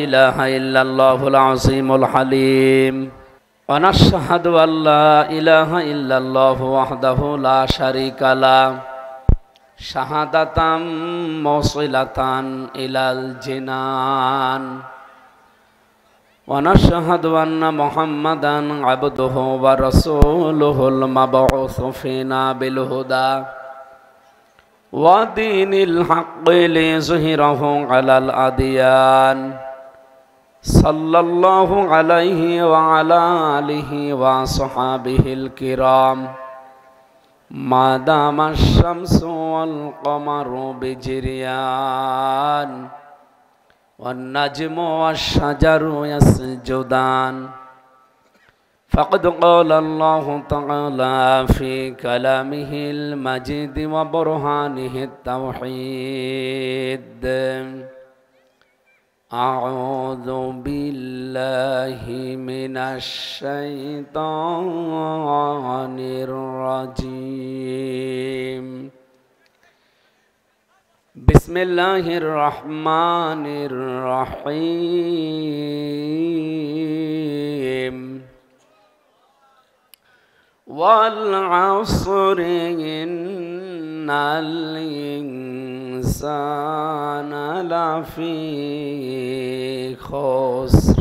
إله إلا الله العظيم الحليم ونشهد أن لا إله إلا الله وحده لا شريك له شهادة موصلة إلى الجنان ونشهد أن محمدا عبده ورسوله المبعوث فينا بالهدى ودين الحق ليظهره على الأديان صلى الله عليه وعلى آله وصحابه الكرام ما دام الشمس والقمر بجريان والنجم والشجر يسجدان فقد قال الله تعالى في كلامه المجيد وبرهانه التوحيد أعوذ بالله من الشيطان الرجيم بسم الله الرحمن الرحيم والعصر إن الإنسان لفي خسر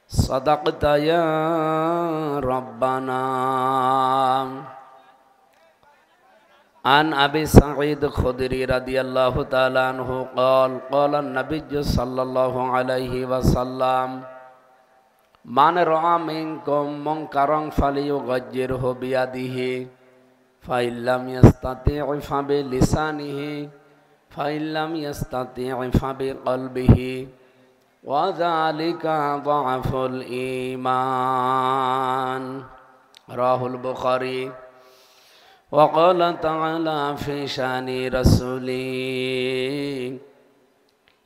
صدقت يا ربنا عن أبي سعيد الخدري رضي الله تعالى عنه قال قال النبي صلى الله عليه وسلم من رأى منكم منكرا فليغيره بيده فإن لم يستطع فبلسانه فإن لم يستطع فبقلبه وذلك ضعف الإيمان رواه البخاري وقال تعالى في شأن رسوله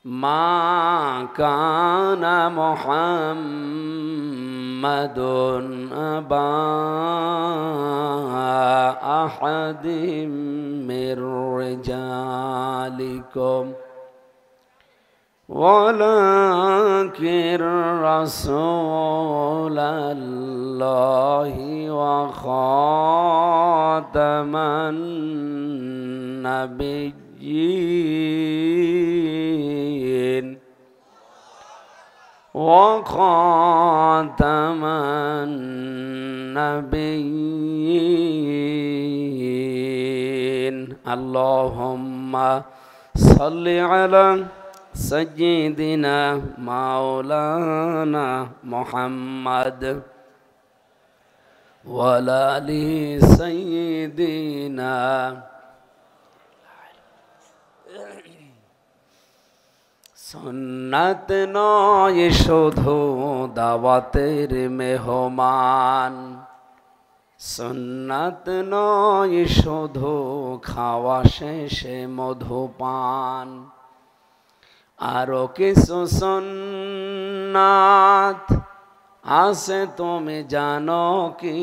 ما كان محمد أبا أحد من رجالكم ولكن رسول الله وخاتم النبيين وخاتم النبيين اللهم صل على سيدنا مولانا محمد وعلى آل سيدنا সুন্নাত নয় শুধু দাওয়াতের মেহমান সুন্নাত নয় শুধু খাওয়া শেষে মধুপান আরো কিছু সুন্নাত আছে তুমি জানো কি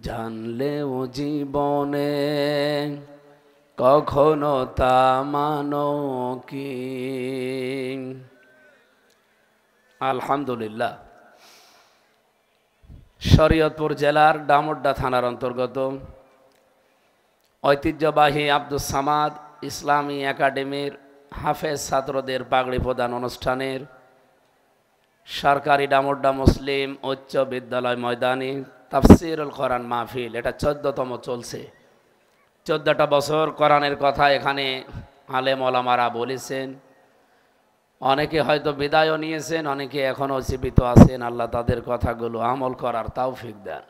জানলেও জীবনে কখনো তা মানো কি আলহামদুলিল্লাহ শরীয়তপুর জেলার ডামুড্ডা থানার অন্তর্গত ঐতিহ্যবাহী আব্দুস সামাদ ইসলামী একাডেমির হাফেজ ছাত্রদের পাগড়ি প্রদান অনুষ্ঠানের সরকারি ডামুড্ডা মুসলিম উচ্চ বিদ্যালয় ময়দানে তাফসিরুল কোরআন মাহফিল এটা 14তম চলছে। 14টা বছর কোরআনের কথা এখানে আলেম ওলামারা বলেছেন। অনেকে হয়তো বিদায়ও নিয়েছেন, অনেকে এখনও জীবিত আছেন। আল্লাহ তাদের কথাগুলো আমল করার তৌফিক দেন।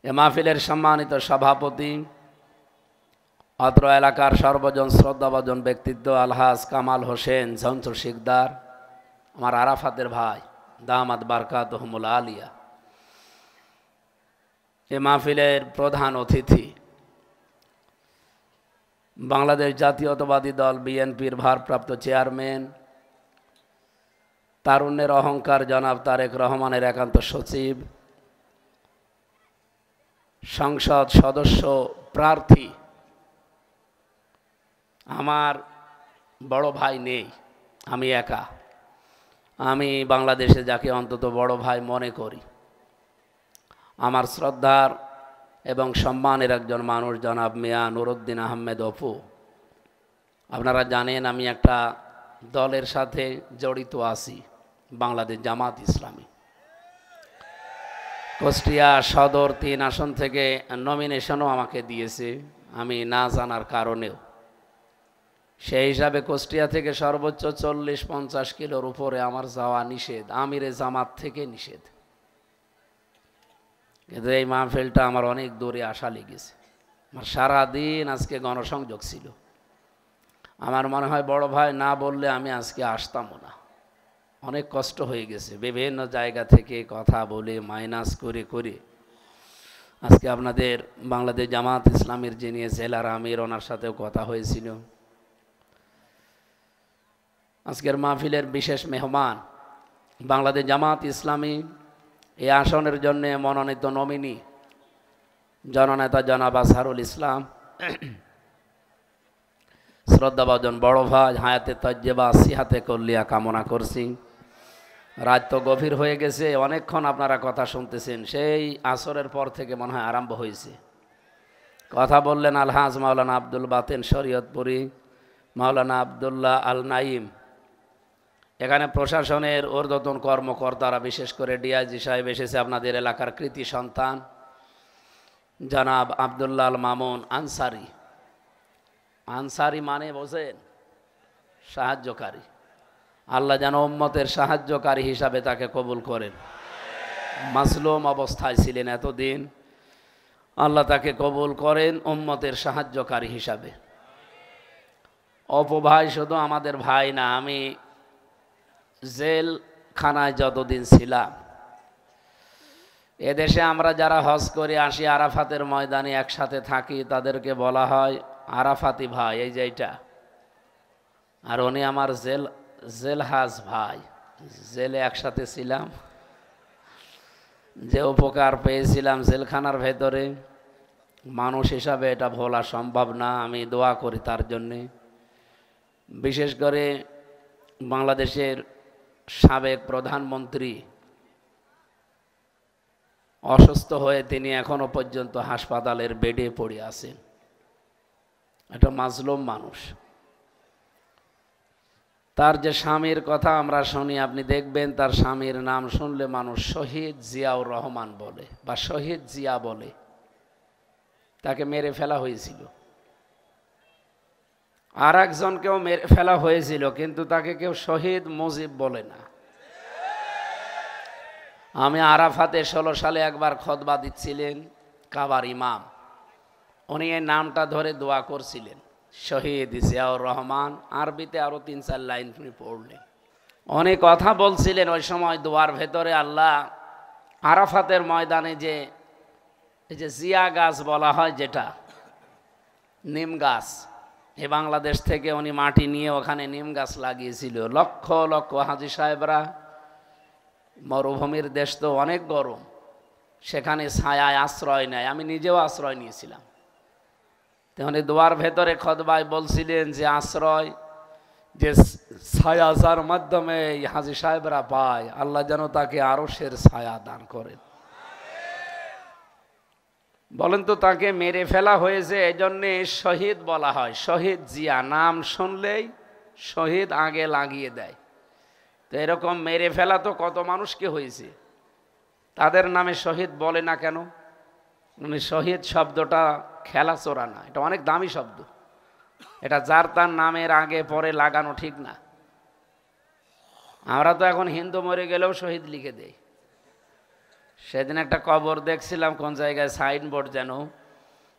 এ মাহফিলের সম্মানিত সভাপতি অত্র এলাকার সর্বজন শ্রদ্ধাভাজন ব্যক্তিত্ব আলহাজ কামাল হোসেন ঝঞ্ঝু শিকদার, আমার আরাফাতের ভাই, দামাত বারকাতুহুমুল আলিয়া। এ মাহফিলের প্রধান অতিথি বাংলাদেশ জাতীয়তাবাদী দল বিএনপির ভারপ্রাপ্ত চেয়ারম্যান, তারুণ্যের অহংকার জনাব তারেক রহমানের একান্ত সচিব, সংসদ সদস্য প্রার্থী আমার বড় ভাই নেই, আমি একা। আমি বাংলাদেশে যাকে অন্তত বড় ভাই মনে করি, আমার শ্রদ্ধার এবং সম্মানের একজন মানুষ জনাব মিয়া নুরুদ্দিন আহমেদ অপু। আপনারা জানেন আমি একটা দলের সাথে জড়িত আছি, বাংলাদেশ জামাত ইসলামী। কুষ্টিয়া সদর 3 আসন থেকে নমিনেশনও আমাকে দিয়েছে, আমি না জানার কারণেও। সেই হিসাবে কুষ্টিয়া থেকে সর্বোচ্চ 40-50 কিলোর উপরে আমার যাওয়া নিষেধ, আমিরে জামাত থেকে নিষেধ। কিন্তু এই মাহফিলটা আমার অনেক দূরে আসা লেগেছে। আমার সারাদিন আজকে গণসংযোগ ছিল। আমার মনে হয় বড় ভাই না বললে আমি আজকে আসতামও না। অনেক কষ্ট হয়ে গেছে, বিভিন্ন জায়গা থেকে কথা বলে মাইনাস করে করে আজকে আপনাদের বাংলাদেশ জামাত ইসলামের যিনি জেলার আমির, ওনার সাথেও কথা হয়েছিল। আজকের মাহফিলের বিশেষ মেহমান বাংলাদেশ জামাত ইসলামী এই আসনের জন্য মনোনীত নমিনি জননেতা জনাব আজহারুল ইসলাম, শ্রদ্ধাভাজন বড় ভাই, হায়াতে তজ্জেবা সিহাতে কল্লিয়া কামনা করছি। রাত তো গভীর হয়ে গেছে, অনেকক্ষণ আপনারা কথা শুনতেছেন, সেই আসরের পর থেকে মনে হয় আরম্ভ হয়েছে। কথা বললেন আলহাজ মাওলানা আব্দুল বাতেন শরীয়তপুরি, মাওলানা আবদুল্লাহ আল নাইম। এখানে প্রশাসনের ঊর্ধ্বতন কর্মকর্তারা, বিশেষ করে ডিআইজি সাহেব এসেছে, আপনাদের এলাকার কৃতি সন্তান জনাব আবদুল্লাহ আল মামুন আনসারি। আনসারি মানে বোঝেন? সাহায্যকারী। আল্লাহ যেন উম্মতের সাহায্যকারী হিসাবে তাকে কবুল করেন। মাসলুম অবস্থায় ছিলেন এতদিন, আল্লাহ তাকে কবুল করেন উম্মতের সাহায্যকারী হিসাবে। অপভাই শুধু আমাদের ভাই না, আমি জেলখানায় যতদিন ছিলাম, এদেশে আমরা যারা হজ করে আসি আরাফাতের ময়দানে একসাথে থাকি, তাদেরকে বলা হয় আরাফাতি ভাই, এই যে এইটা। আর উনি আমার জেলহাজ ভাই, জেলে একসাথে ছিলাম, যে উপকার পেয়েছিলাম জেলখানার ভেতরে, মানুষ হিসাবে এটা ভোলা সম্ভব না। আমি দোয়া করি তার জন্যে। বিশেষ করে বাংলাদেশের সাবেক প্রধানমন্ত্রী অসুস্থ হয়ে তিনি এখনো পর্যন্ত হাসপাতালের বেডে পড়ে আছেন। এটা মাজলুম মানুষ। তার যে স্বামীর কথা আমরা শুনি, আপনি দেখবেন তার স্বামীর নাম শুনলে মানুষ শহীদ জিয়াউর রহমান বলে বা শহীদ জিয়া বলে। তাকে মেরে ফেলা হয়েছিল, আর একজনকেও মেরে ফেলা হয়েছিল, কিন্তু তাকে কেউ শহীদ মুজিব বলে না। আমি আরাফাতে 16 সালে একবার খুতবা দিচ্ছিলেন কাবার ইমাম, উনি এই নামটা ধরে দোয়া করছিলেন, শহীদ জিয়াউর রহমান। আরবিতে আরো 3-4 লাইন উনি পড়লেন। উনি কথা বলছিলেন ওই সময় দোয়ার ভেতরে, আল্লাহ আরাফাতের ময়দানে যে এই যে জিয়া গাছ বলা হয়, যেটা নিম গাছ, এ বাংলাদেশ থেকে উনি মাটি নিয়ে ওখানে নিম গাছ লাগিয়েছিল। লক্ষ লক্ষ হাজি সাহেবরা, মরুভূমির দেশ তো অনেক গরম, সেখানে ছায়ায় আশ্রয় নেয়। আমি নিজেও আশ্রয় নিয়েছিলাম। তেমনি দোয়ার ভেতরে খুতবায় বলছিলেন যে আশ্রয়, যে ছায়া যার মাধ্যমে হাজি সাহেবরা পায়, আল্লাহ যেন তাকে আরশের ছায়া দান করেন। বলেন তো, তাকে মেরে ফেলা হয়েছে, এই জন্যে শহীদ বলা হয়। শহীদ জিয়া নাম শুনলেই শহীদ আগে লাগিয়ে দেয়। তো এরকম মেরে ফেলা তো কত মানুষকে হয়েছে, তাদের নামে শহীদ বলে না কেন? মানে শহীদ শব্দটা খেলা চোরা না, এটা অনেক দামি শব্দ। এটা যার তার নামের আগে পরে লাগানো ঠিক না। আমরা তো এখন হিন্দু মরে গেলেও শহীদ লিখে দেই। সেদিন একটা কবর দেখছিলাম কোন জায়গায়, সাইনবোর্ড যেন,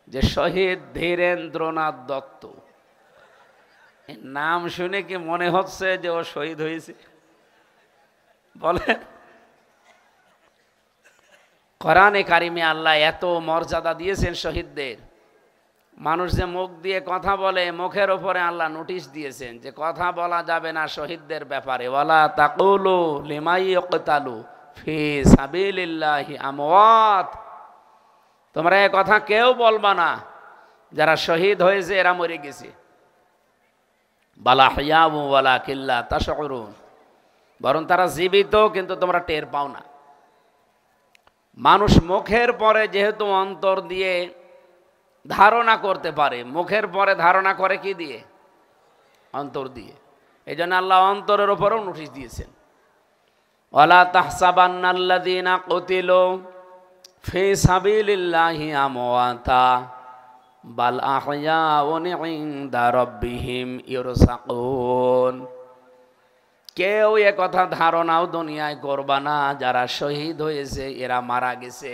যে শহীদ ধীরেন্দ্রনাথ দত্ত। নাম শুনে কি মনে হচ্ছে যে ও শহীদ হয়েছে? বলেন। কোরআনে কারিমে আল্লাহ এত মর্যাদা দিয়েছেন শহীদদের। মানুষ যে মুখ দিয়ে কথা বলে, মুখের ওপরে আল্লাহ নোটিশ দিয়েছেন যে কথা বলা যাবে না শহীদদের ব্যাপারে। ওয়ালা তাকুলু লিমাই ইয়াকতালু ফি সাবিলিল্লাহি আমওয়াত, তোমরা এই কথা কেউ বলবা না যারা শহীদ হয়েছে এরা মরে গেছে। বালা হিয়াউ ওয়ালা কিল্লা তাশউরুন, বরং তারা জীবিত কিন্তু তোমরা টের পাও না। মানুষ মুখের পরে যেহেতু অন্তর দিয়ে ধারণা করতে পারে, মুখের পরে ধারণা করে কি দিয়ে? অন্তর দিয়ে। এই জন্য আল্লাহ অন্তরের উপরও নোটিশ দিয়েছেন, ওয়ালা তাহসাবান্নাল্লাযীনা কুতিলু ফি সাবিলিল্লাহি আমওয়াতা বাল আহইয়াউন ইনদা রাব্বিহিম ইরসাকুন। কেউ এ কথা ধারণাও দুনিয়ায় করবা না যারা শহীদ হয়েছে এরা মারা গেছে,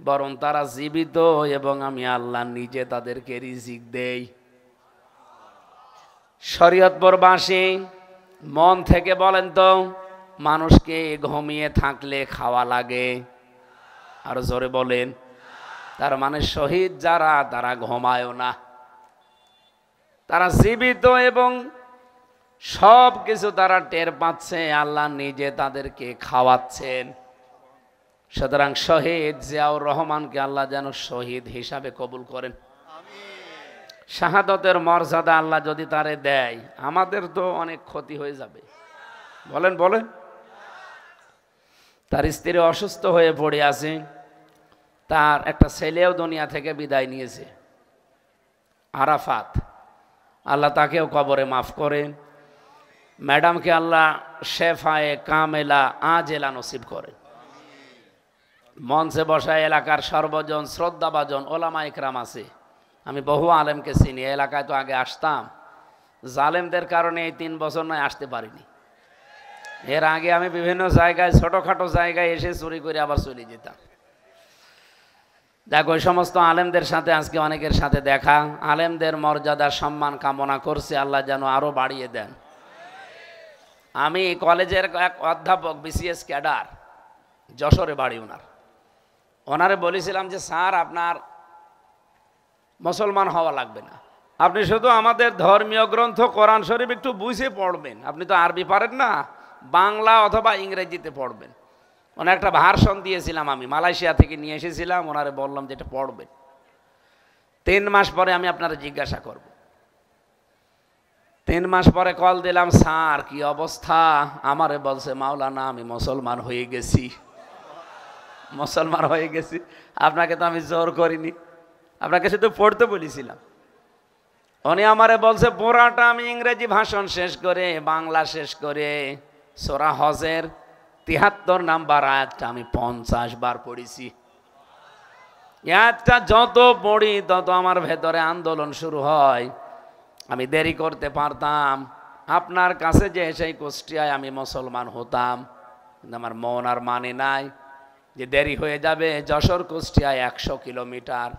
বরং তারা জীবিত এবং আমি আল্লাহ নিজে তাদেরকে রিজিক দেই। শরীয়তপুরবাসী মন থেকে বলেন তো, মানুষকে ঘুমিয়ে থাকলে খাওয়া লাগে? আর জোরে বলেন। তার মানে শহীদ যারা তারা ঘুমায়ও না, তারা জীবিত এবং সব কিছু তারা টের পাচ্ছে, আল্লাহ নিজে তাদেরকে খাওয়াচ্ছেন। সুতরাং শহীদ জিয়াউর রহমানকে আল্লাহ যেন শহীদ হিসাবে কবুল করেন। শাহাদতের মর্যাদা আল্লাহ যদি তারে দেয়, আমাদের তো অনেক ক্ষতি হয়ে যাবে। বলেন বলেন। তার স্ত্রী অসুস্থ হয়ে পড়ে আছে, তার একটা ছেলেও দুনিয়া থেকে বিদায় নিয়েছে, আরাফাত। আল্লাহ তাকেও কবরে মাফ করেন। ম্যাডামকে আল্লাহ শেফায়ে কামেলা আজেলা নসিব করেন। মঞ্চে বসায় এলাকার সর্বজন শ্রদ্ধাভাজন ওলামা ইকরাম আছে। আমি বহু আলেমকে চিনি, এলাকায় তো আগে আসতাম, জালেমদের কারণে এই 3 বছর নয় আসতে পারিনি। এর আগে আমি বিভিন্ন জায়গায় ছোটোখাটো জায়গায় এসে চুরি করে আবার চলে যেতাম। দেখো, ওই সমস্ত আলেমদের সাথে আজকে অনেকের সাথে দেখা, আলেমদের মর্যাদা সম্মান কামনা করছে, আল্লাহ যেন আরও বাড়িয়ে দেন। আমি কলেজের এক অধ্যাপক, বিসিএস ক্যাডার, যশোরে বাড়ি ওনারে বলেছিলাম যে স্যার আপনার মুসলমান হওয়া লাগবে না, আপনি শুধু আমাদের ধর্মীয় গ্রন্থ কোরআন শরীফ একটু বুঝে পড়বেন, আপনি তো আরবি পারেন না, বাংলা অথবা ইংরেজিতে পড়বেন। ওনার একটা ভার্সন দিয়েছিলাম, আমি মালয়েশিয়া থেকে নিয়ে এসেছিলাম, ওনারে বললাম যে এটা পড়বেন। 3 মাস পরে আমি আপনারা জিজ্ঞাসা করব। 3 মাস পরে কল দিলাম, স্যার কি অবস্থা? আমারে বলছে মাওলানা আমি মুসলমান হয়ে গেছি। মুসলমান হয়ে গেছি? আপনাকে তো আমি জোর করিনি, আপনাকে শুধু পড়তে বলেছিলাম। উনি আমারে বলছে পুরাটা আমি ইংরেজি ভাষণ শেষ করে বাংলা শেষ করে সূরা হজের 73 নাম্বার আয়াতটা আমি 50 বার পড়েছি। আয়াতটা যত পড়ি তত আমার ভেতরে আন্দোলন শুরু হয়। আমি দেরি করতে পারতাম, আপনার কাছে যে সেই কুষ্টিয়ায় আমি মুসলমান হতাম, কিন্তু আমার মন আর মানে নাই যে দেরি হয়ে যাবে। যশোর কুষ্টিয়ায় 100 কিলোমিটার,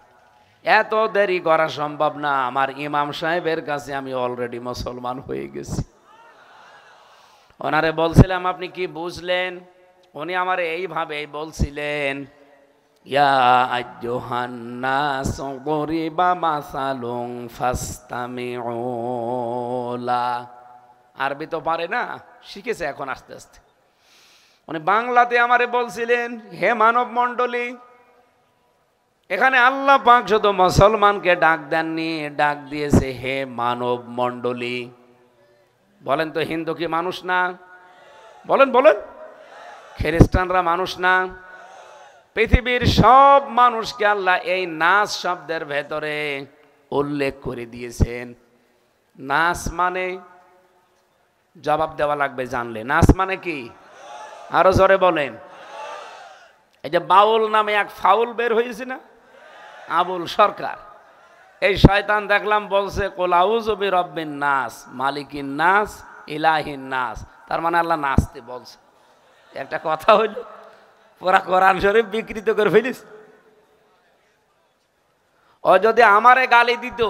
এত দেরি করা সম্ভব না। আমার ইমাম সাহেবের কাছে আমি অলরেডি মুসলমান হয়ে গেছি। ওনারে বলছিলাম আপনি কি বুঝলেন? উনি আমার এইভাবে বলছিলেন, ইয়া আইয়ুহান নাসু গুরিবা মাসালুন ফাসতামিউ লা। আরবি তো পারে না, শিখেছে এখন আস্তে আস্তে। উনি বাংলাতে আমারে বলছিলেন, হে মানব মণ্ডলী, এখানে আল্লাহ পাক শুধু মুসলমানকে ডাক দেননি, ডাক দিয়েছে হে মানব মণ্ডলী। বলেন তো, হিন্দু কি মানুষ না? বলেন বলেন। খ্রিস্টানরা মানুষ না? পৃথিবীর সব মানুষকে আল্লাহ এই নাস শব্দের ভেতরে উল্লেখ করে দিয়েছেন। নাস মানে জবাব দেওয়া লাগবে জানলে। নাস মানে কি? আরো জোরে বলেন। এই যে বাউল নামে এক ফাউল বের হয়েছে না, আবুল সরকার, এই শয়তান দেখলাম বলছে কুল আউযু বিরাব্বিন নাস মালিকিন নাস ইলাহিন নাস। তার মানে আল্লাহ নাচতে বলছে। একটা কথা হইল, পুরা কোরআন শরীফ বিকৃত করে ফেলিস। ও যদি আমারে গালি দিত,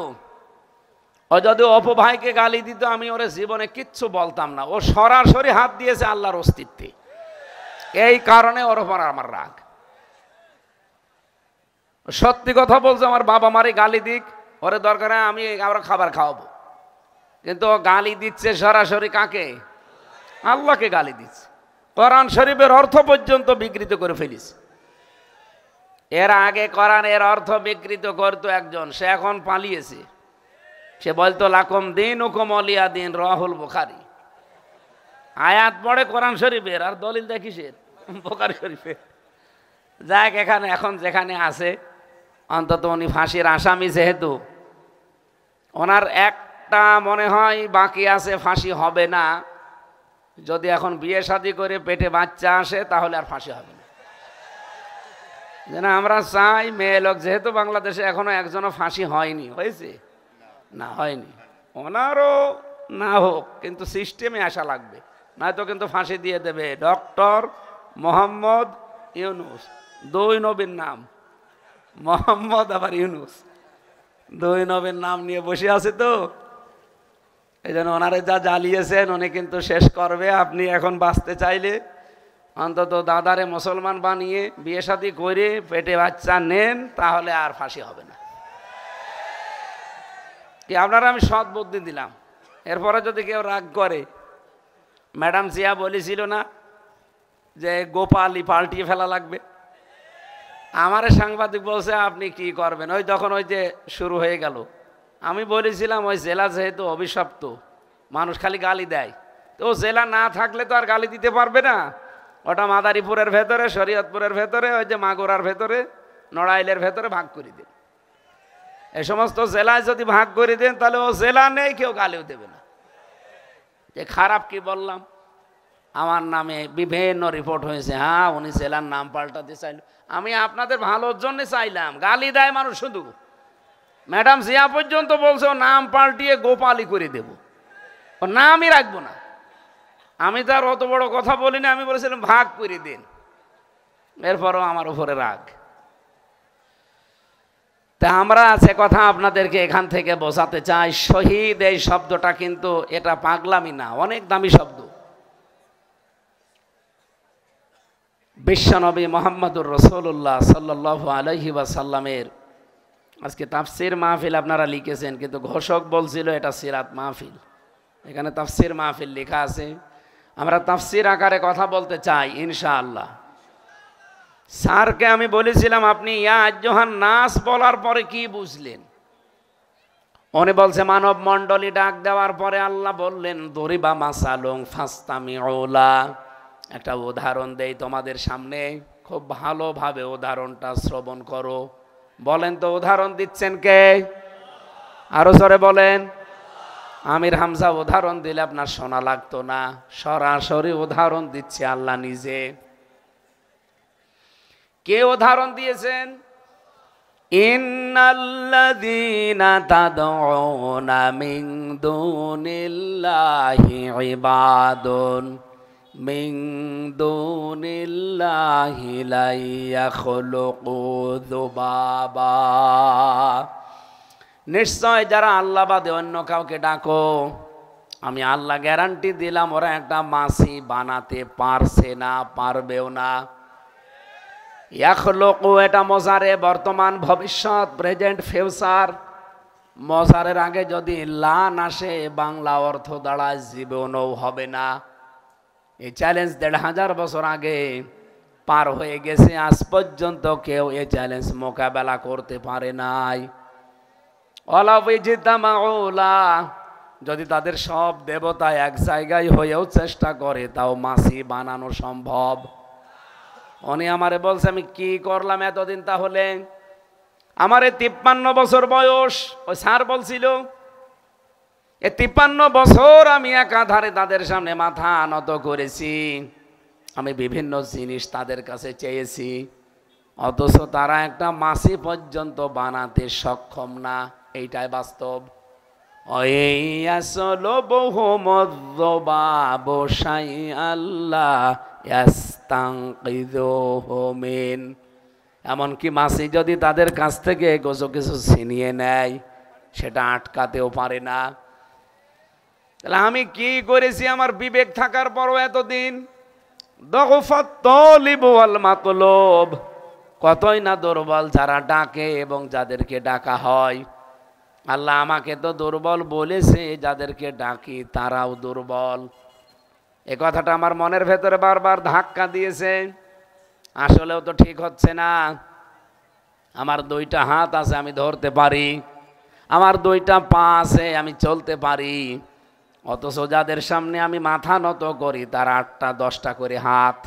ও যদি অপভাইকে গালি দিত, আমি ওরে জীবনে কিচ্ছু বলতাম না। ও সরাসরি হাত দিয়েছে আল্লাহর অস্তিত্বে, এই কারণে ওর উপর আমার রাগ। সত্যি কথা বলছে, আমার বাবা মারে গালি দিক, ওরে দরকার আমি আমরা খাবার খাওয়াবো, কিন্তু ও গালি দিচ্ছে সরাসরি কাকে? আল্লাহকে গালি দিচ্ছে। কোরআন শরীফের অর্থ পর্যন্ত বিকৃত করে ফেলিস। এর আগে কোরআনের অর্থ বিকৃত করতো একজন, সে এখন পালিয়েছে। সে বলতো লাকুম দীনুকুম ওয়ালিয়া দিন, রাহুল বুখারী। আয়াত পড়ে কোরআন শরীফের, আর দলিল দেখিসের বুখারী শরীফের। যাক, এখানে এখন যেখানে আছে, অন্তত উনি ফাঁসির আসামি যেহেতু, ওনার একটা মনে হয় বাকি আছে, ফাঁসি হবে না। যদি এখন বিয়ে শাদী করে পেটে বাচ্চা আসে তাহলে আর ফাঁসি হবে না। যেন আমরা চাই মেয়ে লোক, যেহেতু বাংলাদেশে এখনো একজনও ফাঁসি হয়নি, হয়েছে না? হয়নি। ওনারও না হোক, কিন্তু সিস্টেমে আসা লাগবে, নয়তো কিন্তু ফাঁসি দিয়ে দেবে। ডক্টর মোহাম্মদ ইউনুস, দুই নবীর নাম, মোহাম্মদ আবার ইউনুস, দুই নবীর নাম নিয়ে বসে আছে তো, এই জন্য ওনারে যা জ্বালিয়েছেন উনি কিন্তু শেষ করবে। আপনি এখন বাঁচতে চাইলে অন্তত দাদারে মুসলমান বানিয়ে বিয়ে শাদী করে পেটে বাচ্চা নেন, তাহলে আর ফাঁসি হবে না। কি আপনারা আমি সৎ বুদ্ধি দিলাম। এরপরে যদি কেউ রাগ করে, ম্যাডাম জিয়া বলেছিল না যে গোপালই পাল্টিয়ে ফেলা লাগবে? আমারে সাংবাদিক বলছে আপনি কি করবেন? ওই তখন ওই যে শুরু হয়ে গেল। আমি বলেছিলাম ওই জেলা যেহেতু অভিশপ্ত, মানুষ খালি গালি দেয়, তো জেলা না থাকলে তো আর গালি দিতে পারবে না। ওটা মাদারীপুরের ভেতরে, শরীয়তপুরের ভেতরে, ওই যে মাগুরার ভেতরে, নড়াইলের ভেতরে ভাগ করে দেন। এই সমস্ত জেলায় যদি ভাগ করে দেন তাহলে ও জেলা নেই, কেউ গালিও দেবে না। যে খারাপ কি বললাম? আমার নামে বিভিন্ন রিপোর্ট হয়েছে, হ্যাঁ উনি জেলার নাম পাল্টাতে চাইল। আমি আপনাদের ভালোর জন্য চাইলাম, গালি দেয় মানুষ শুধু। ম্যাডাম জিয়া পর্যন্ত বলছে ও নাম পাল্টিয়ে গোপালই করে দেব, ও নামই রাখবো না। আমি তো আর অত বড় কথা বলিনি, আমি বলেছিলাম ভাগ করে দিন। এরপরও আমার উপরে রাগ। তা আমরা সে কথা আপনাদেরকে এখান থেকে বোঝাতে চাই, শহীদ এই শব্দটা কিন্তু এটা পাগলামি না, অনেক দামি শব্দ। বিশ্বনবী মুহাম্মদুর রাসূলুল্লাহ সাল্লাল্লাহু আলাইহি ওয়াসাল্লামের আজকে তাফসীর মাহফিল আপনারা লিখেছেন, কিন্তু ঘোষক বলছিল এটা সিরাত মাহফিল। এখানে তাফসীর মাহফিল লেখা আছে। আমরা তাফসীর আকারে কথা বলতে চাই ইনশাআল্লাহ। স্যারকে আমি বলেছিলাম আপনি ইয়া আইয়ুহান নাস বলার পরে কি বুঝলেন? উনি বলছে মানব মণ্ডলী ডাক দেওয়ার পরে আল্লাহ বললেন দরিবা মাসালুন ফাসতামিউ লা। একটা উদাহরণ দেই তোমাদের সামনে, খুব ভালোভাবে উদাহরণটা শ্রবণ করো। বলেন তো উদাহরণ দিচ্ছেন কে? আরো জোরে বলেন। আমির হামজা উদাহরণ দিলে আপনার শোনা লাগতো না, সরাসরি উদাহরণ দিচ্ছে আল্লাহ নিজে। কে উদাহরণ দিয়েছেন? ইন্নাল্লাযীনা তাদউনা মিন দুনিল্লাহি ইবাদুন মিন দুনিল্লাহি লা ইয়াখলুকু যুবাবা। নিশ্চয় যারা আল্লাহ বাদে অন্য কাউকে ডাকো, আমি আল্লাহ গ্যারান্টি দিলাম ওরা একটা মাছি বানাতে পারছে না, পারবেও না। ইয়াখলুকু এটা মজারে, বর্তমান ভবিষ্যৎ, প্রেজেন্ট ফিউচার। মজারের আগে যদি লান আসে বাংলা অর্থ দাঁড়ায় জীবনও হবে না। এই চ্যালেঞ্জ ১৫০০ বছর আগে পার হয়ে গেছে, আজ পর্যন্ত কেউ এই চ্যালেঞ্জ মোকাবেলা করতে পারে নাই। যদি তাদের সব দেবতা এক জায়গায় হয়েও চেষ্টা করে তাও মাছি বানানো সম্ভব। উনি আমারে বলছে আমি কি করলাম এতদিন? তাহলে আমার ৫৩ বছর বয়স, ওই স্যার বলছিল এই ৫৩ বছর আমি একাধারে তাদের সামনে মাথা নত করেছি, আমি বিভিন্ন জিনিস তাদের কাছে চেয়েছি, অথচ তারা একটা মাছি পর্যন্ত বানাতে সক্ষম না। এইটাই বাস্তব। এমনকি মাছি যদি তাদের কাছ থেকে কিছু ছিনিয়ে নেয় সেটা আটকাতেও পারে না। তাহলে আমি কি করেছি আমার বিবেক থাকার পরও এতদিন? কতই না দুর্বল যারা ডাকে এবং যাদেরকে ডাকা হয়। আল্লাহ আমাকে তো দুর্বল বলেছে, যাদেরকে ডাকি তারাও দুর্বল। এ কথাটা আমার মনের ভেতরে বারবার ধাক্কা দিয়েছে। আসলেও তো ঠিক হচ্ছে না। আমার 2টা হাত আছে, আমি ধরতে পারি। আমার 2টা পা আছে, আমি চলতে পারি, অথচ যাদের সামনে আমি মাথা নত করি তার 8টা 10টা করে হাত,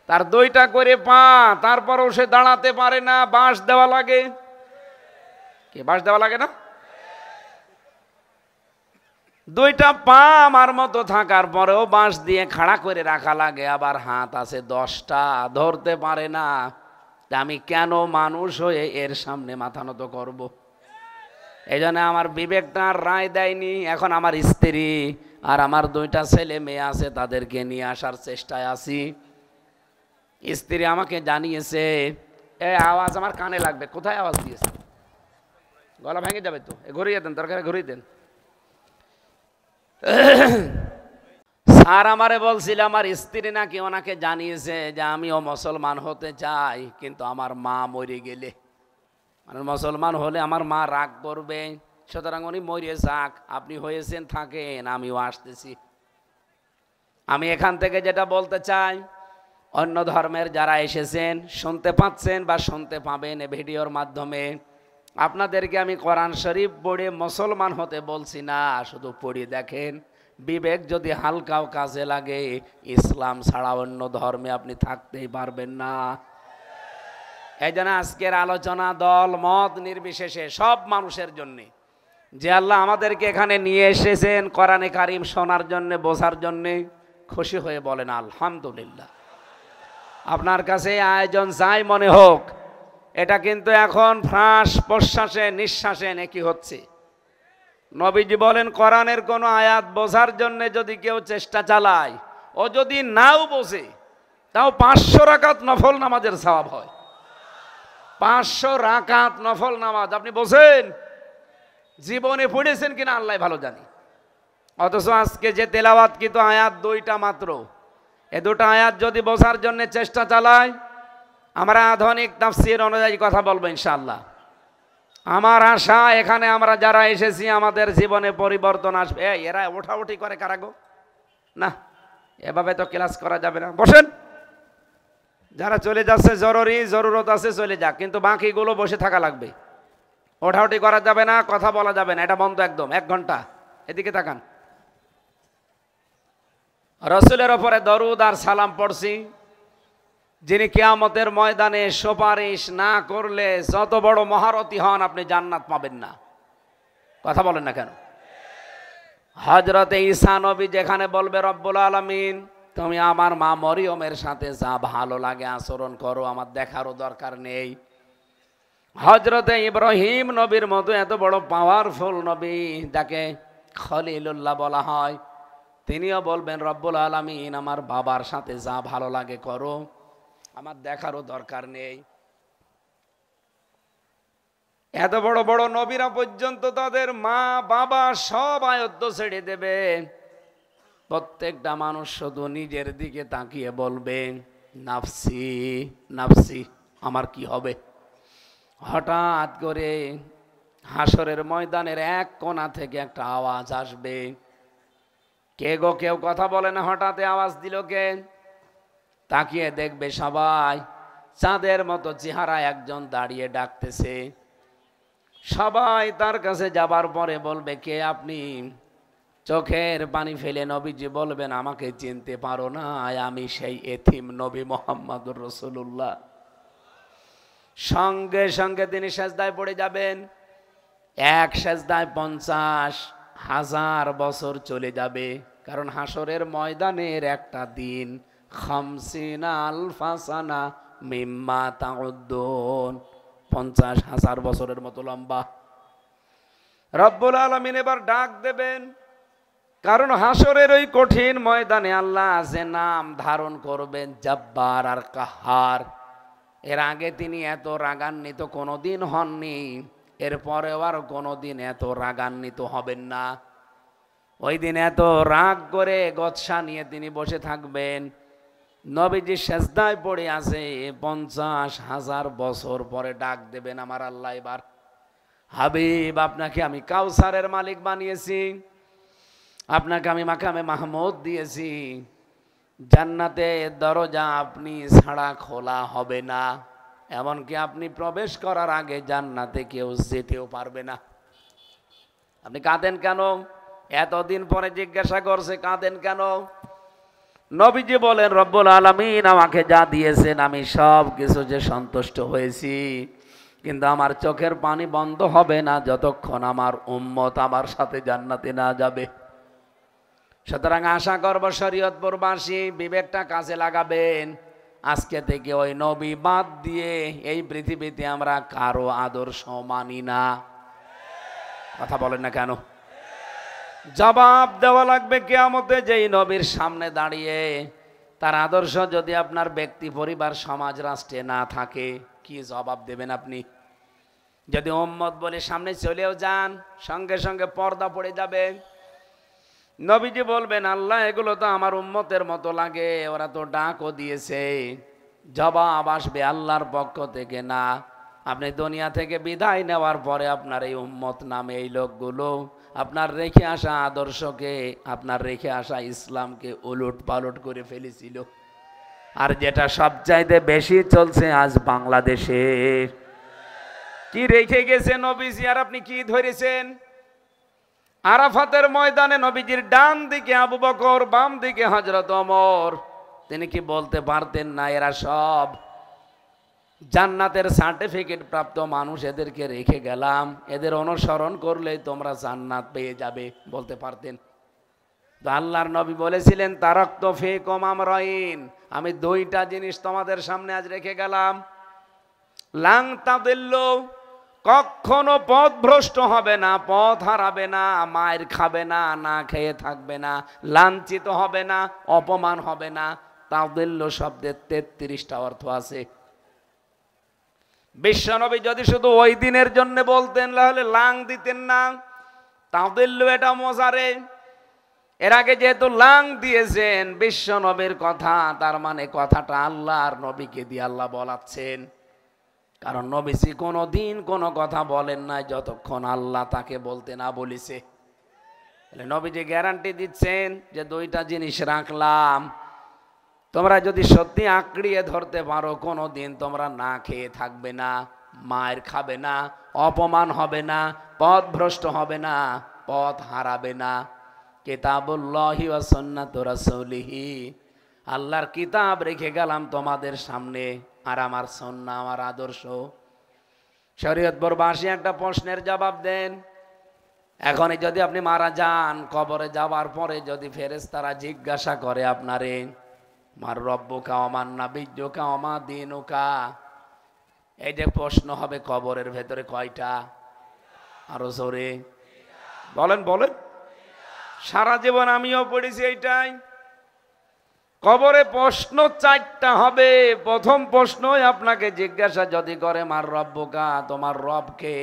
তার 2টা করে পা, তারপরও সে দাঁড়াতে পারে না, বাঁশ দেওয়া লাগে। কি বাঁশ দেওয়া লাগে না? 2টা পা আমার মতো থাকার পরেও বাঁশ দিয়ে খাড়া করে রাখা লাগে, আবার হাত আছে 10টা, ধরতে পারে না। আমি কেন মানুষ হয়ে এর সামনে মাথা নত করব? এই জন্য আমার বিবেকটা আর রায় দেয়নি। এখন আমার স্ত্রী আর আমার 2টা ছেলে মেয়ে আছে, তাদেরকে নিয়ে আসার চেষ্টায় আছি। স্ত্রী আমাকে জানিয়েছে, আওয়াজ আমার কানে লাগবে। কোথায় আওয়াজ দিয়েছে? গলা ভেঙে যাবে তো, ঘুরিয়ে দেন, দরকারে ঘুরিয়ে দেন। স্যার আমারে বলছিল আমার স্ত্রী নাকি ওনাকে জানিয়েছে যে আমিও মুসলমান হতে চাই, কিন্তু আমার মা মরে গেলে, মানে মুসলমান হলে আমার মা রাগ করবে, সুতরাং উনি মরে যাক, আপনি হয়েছেন থাকেন, আমিও আসতেছি। আমি এখান থেকে যেটা বলতে চাই, অন্য ধর্মের যারা এসেছেন, শুনতে পাচ্ছেন বা শুনতে পাবেন এই ভিডিওর মাধ্যমে, আপনাদেরকে আমি কোরআন শরীফ পড়ে মুসলমান হতে বলছি না, শুধু পড়ে দেখেন, বিবেক যদি হালকাও কাজে লাগে, ইসলাম ছাড়া অন্য ধর্মে আপনি থাকতেই পারবেন না। এই জন্য আজকের আলোচনা দল মত নির্বিশেষে সব মানুষের জন্য, যে আল্লাহ আমাদেরকে এখানে নিয়ে এসেছেন কোরআনে কারিম শোনার জন্য, বোঝার জন্য, খুশি হয়ে বলেন আলহামদুলিল্লাহ। আপনার কাছে আয়োজন যাই মনে হোক, এটা কিন্তু এখন শ্বাস প্রশ্বাসে নিঃশ্বাসে নাকি হচ্ছে। নবীজি বলেন কোরআনের কোনো আয়াত বোঝার জন্য যদি কেউ চেষ্টা চালায়, ও যদি নাও বোঝে, তাও 500 রাকাত নফল নামাজের সওয়াব হয়। 500 রাকাত নফল নামাজ আপনি বোঝেন? জীবনে পড়েছেন কিনা আল্লাহ ভালো জানি। অথচ আজকে যে তেলাওয়াত কিন্তু আয়াত 2টা মাত্র, এই 2টা আয়াত যদি বোঝার জন্য চেষ্টা চালায়, আমরা আধুনিক তাফসীর অনুযায়ী কথা বলবো ইনশাআল্লাহ। আমার আশা এখানে আমরা যারা এসেছি আমাদের জীবনে পরিবর্তন আসবে। এরা ওঠাউঠি করে কারা গো? না, এভাবে তো ক্লাস করা যাবে না, বসেন। যারা চলে যাচ্ছে জরুরত আছে চলে যাক, কিন্তু বাকিগুলো বসে থাকা লাগবে। ওঠাউঠি করা যাবে না, কথা বলা যাবে না, এটা বন্ধ একদম। 1 ঘন্টা এদিকে তাকান। রসুলের ওপরে দরুদ আর সালাম পড়ছি, যিনি কিয়ামতের ময়দানে সুপারিশ না করলে যত বড় মহারথী হন আপনি জান্নাত পাবেন না। কথা বলেন না কেন? হযরতে ঈসা নবী যেখানে বলবে রব্বুল আলামিন তুমি আমার মা মরিয়মের সাথে যা ভালো লাগে আচরণ করো, আমার দেখারও দরকার নেই। হযরতে ইব্রাহিম নবীর মতো এত বড় পাওয়ারফুল নবী, যাকে খলিলুল্লাহ বলা হয়, তিনিও বলবেন রব্বুল আলামিন আমার বাবার সাথে যা ভালো লাগে করো, আমার দেখারও দরকার নেই। এত বড় বড় নবীরা পর্যন্ত তাদের মা বাবা সব আয়ত্ত ছেড়ে দেবে। প্রত্যেকটা মানুষ শুধু নিজের দিকে তাকিয়ে বলবে নাফসি নাফসি, আমার কি হবে। হঠাৎ করে হাসরের ময়দানের এক কোণা থেকে একটা আওয়াজ আসবে। কে গো, কেউ কথা বলে না, হঠাৎ আওয়াজ দিল কে? তাকিয়ে দেখবে সবাই, চাঁদের মতো চেহারা একজন দাঁড়িয়ে ডাকতেছে। সবাই তার কাছে যাবার পরে বলবে কে আপনি? চোখের পানি ফেলে নবীজি বলবেন আমাকে চিনতে পারো না, আমি সেই এতিম নবী মুহাম্মদুর রাসূলুল্লাহ। সঙ্গে সঙ্গে তিনি সেজদায় পড়ে যাবেন। এক সেজদায় 50,000 বছর চলে যাবে, কারণ হাসরের ময়দানের একটা দিন 50 আলফা সানা মিম্মা তাউদ্দুন, 50,000 বছরের মতো লম্বা। রব্বুল আলামিন এবার ডাক দেবেন, কারণ হাসরের ওই কঠিন ময়দানে আল্লাহ যে নাম ধারণ করবেন জব্বার আর কাহার, এর আগে তিনি এত রাগান্বিত কোনোদিন হননি, এরপরেও আর কোনোদিন এত রাগান্বিত হবেন না। ওই দিন এত রাগ করে গৎসা নিয়ে তিনি বসে থাকবেন। নবীজি সেজদায় পড়ে আছে, 50,000 বছর পরে ডাক দেবেন আমার আল্লাহ, এবার হাবিব আপনাকে আমি কাউসারের মালিক বানিয়েছি, আপনাকে আমি মাকামে মাহমুদ দিয়েছি, জান্নাতের দরজা আপনি ছাড়া খোলা হবে না, এমনকি আপনি প্রবেশ করার আগে জান্নাতে কেউ যেতেও পারবে না। আপনি কাঁদেন কেন? এতদিন পরে জিজ্ঞাসা করছে কাঁদেন কেন? নবীজি বলেন, রব্বুল আলামিন আমাকে যা দিয়েছেন আমি সব কিছু যে সন্তুষ্ট হয়েছি, কিন্তু আমার চোখের পানি বন্ধ হবে না যতক্ষণ আমার উম্মত আমার সাথে জান্নাতে না যাবে। সুতরাং আশা করব শরীয়তপুরবাসী বিবেকটা কাজে লাগাবেন। আজকে থেকে ওই নবী বাদ দিয়ে এই পৃথিবীতে আমরা কারো আদর্শ মানি না। কথা বলেন না কেন? জবাব দেওয়া লাগবে কিয়ামতে যেই নবীর সামনে দাঁড়িয়ে তার আদর্শ যদি আপনার ব্যক্তি, পরিবার, সমাজ, রাষ্ট্রে না থাকে, কি জবাব দেবেন আপনি? যদি উম্মত বলে সামনে চলেও যান, সঙ্গে সঙ্গে পর্দা পড়ে যাবে। নবীজি বলবেন, আল্লাহ এগুলো তো আমার উম্মতের মতো লাগে, ওরা তো ডাকও দিয়েছে। জবাব আসবে আল্লাহর পক্ষ থেকে, না, আপনি দুনিয়া থেকে বিদায় নেওয়ার পরে আপনার এই উম্মত নামে এই লোকগুলো আপনার রেখে আসা আদর্শকে, আপনার রেখে আসা ইসলামকে উলট পালট করে ফেলেছিল। আর যেটা সবচাইতে বেশি চলছে আজ বাংলাদেশে, কি রেখে গেছে নবীজি আর আপনি কি ধরেছেন? আরাফাতের ময়দানে নবীজির ডান দিকে আবু বকর, বাম দিকে হযরত ওমর। তিনি কি বলতে পারতেন না এরা সব জান্নাতের সার্টিফিকেট প্রাপ্ত মানুষ, এদেরকে রেখে গেলাম, এদের অনুসরণ করলেই তোমরা জান্নাত পেয়ে যাবে? বলতে পারতেন? তো আল্লাহর নবী বলেছিলেন, তারাকতু ফীকুম আমরাইন, আমি দুইটা জিনিস তোমাদের সামনে আজ রেখে গেলাম। লাং তাদিল্লু, কখনো পথভ্রষ্ট হবে না, পথ হারাবে না, মায়ের খাবে না, না খেয়ে থাকবে না, লাঞ্ছিত হবে না, অপমান হবে না। তাদিল্লু শব্দের ৩৩টা অর্থ আছে। বিশ্বনবী যদি শুধু ওই দিনের জন্য বলতেন তাহলে লাং দিতেন না। তাদিল্লু এটা মজারে, এর আগে যেহেতু লাং দিয়েছেন বিশ্বনবীর কথা, তার মানে কথাটা আল্লাহ আর নবীকে দিয়ে আল্লাহ বলাচ্ছেন। কারণ নবীজি কোনো দিন কোনো কথা বলেন নাই যতক্ষণ আল্লাহ তাকে বলতে না বলেছে। নবীজি গ্যারান্টি দিচ্ছেন যে দুইটা জিনিস রাখলাম, তোমরা যদি সত্যি আঁকড়িয়ে ধরতে পারো, কোনো দিন তোমরা না খেয়ে থাকবে না, মায়ের খাবে না, অপমান হবে না, পথভ্রষ্ট হবে না, পথ হারাবে না। কিতাবুল্লাহি ওয়া সুন্নাতু রাসূলিহি, আল্লাহর কিতাব রেখে গেলাম তোমাদের সামনে, আর আমার সুন্নাহ, আমার আদর্শ। শরীয়তপুরবাসী একটা প্রশ্নের জবাব দেন। এখনই যদি আপনি মারা যান, কবরে যাওয়ার পরে যদি ফেরেশতারা জিজ্ঞাসা করে আপনারে, মার রব্বুকা ওয়া মান নাবিয়্যুকা ওয়া মা দীনুকা, এই যে প্রশ্ন হবে কবরের ভেতরে কয়টা? আরো জোরে বলেন, বলেন। সারা জীবন আমিও পড়েছি এইটাই। কবরে প্রশ্ন 4টা হবে। প্রথম প্রশ্নই আপনাকে জিজ্ঞাসা যদি করে, মার রব্বুকা, তোমার রবকে?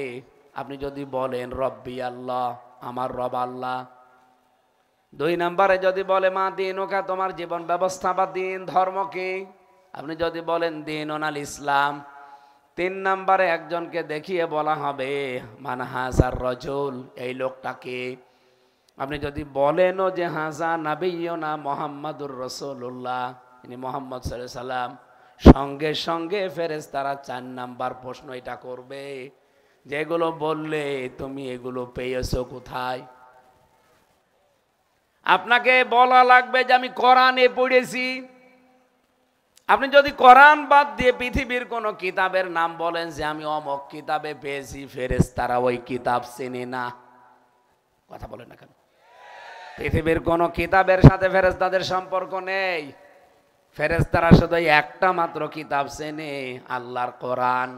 আপনি যদি বলেন রব্বি আল্লাহ, আমার রব আল্লাহ। 2 নম্বরে যদি বলে মা দীনুকা, তোমার জীবন ব্যবস্থা বা দিন ধর্ম কি? আপনি যদি বলেন দীনুল ইসলাম। 3 নম্বরে একজনকে দেখিয়ে বলা হবে মান হাজার রজুল, এই লোকটাকে। আপনি যদি বলেনও যে হাজা নাবিয়্যুনা মুহাম্মাদুর রাসূলুল্লাহ, ইনি মুহাম্মদ সাল্লাল্লাহু আলাইহি সাল্লাম, সঙ্গে সঙ্গে ফেরেশতারা 4 নাম্বার প্রশ্ন এটা করবে, যেগুলো বললে তুমি এগুলো পেয়েছো কোথায়? আপনাকে বলা লাগবে যে আমি কোরআনে পড়েছি। আপনি যদি কোরআন বাদ দিয়ে পৃথিবীর কোনো কিতাবের নাম বলেন যে আমি অমুক কিতাবে পেয়েছি, ফেরেশতারা ওই কিতাব চেনে না। কথা বলেন না কেন? পৃথিবীর কোনো কিতাবের সাথে ফেরেশতাদের সম্পর্ক নেই। ফেরেশতারা শুধু একটা মাত্র কিতাব চেনে, আল্লাহর কোরআন।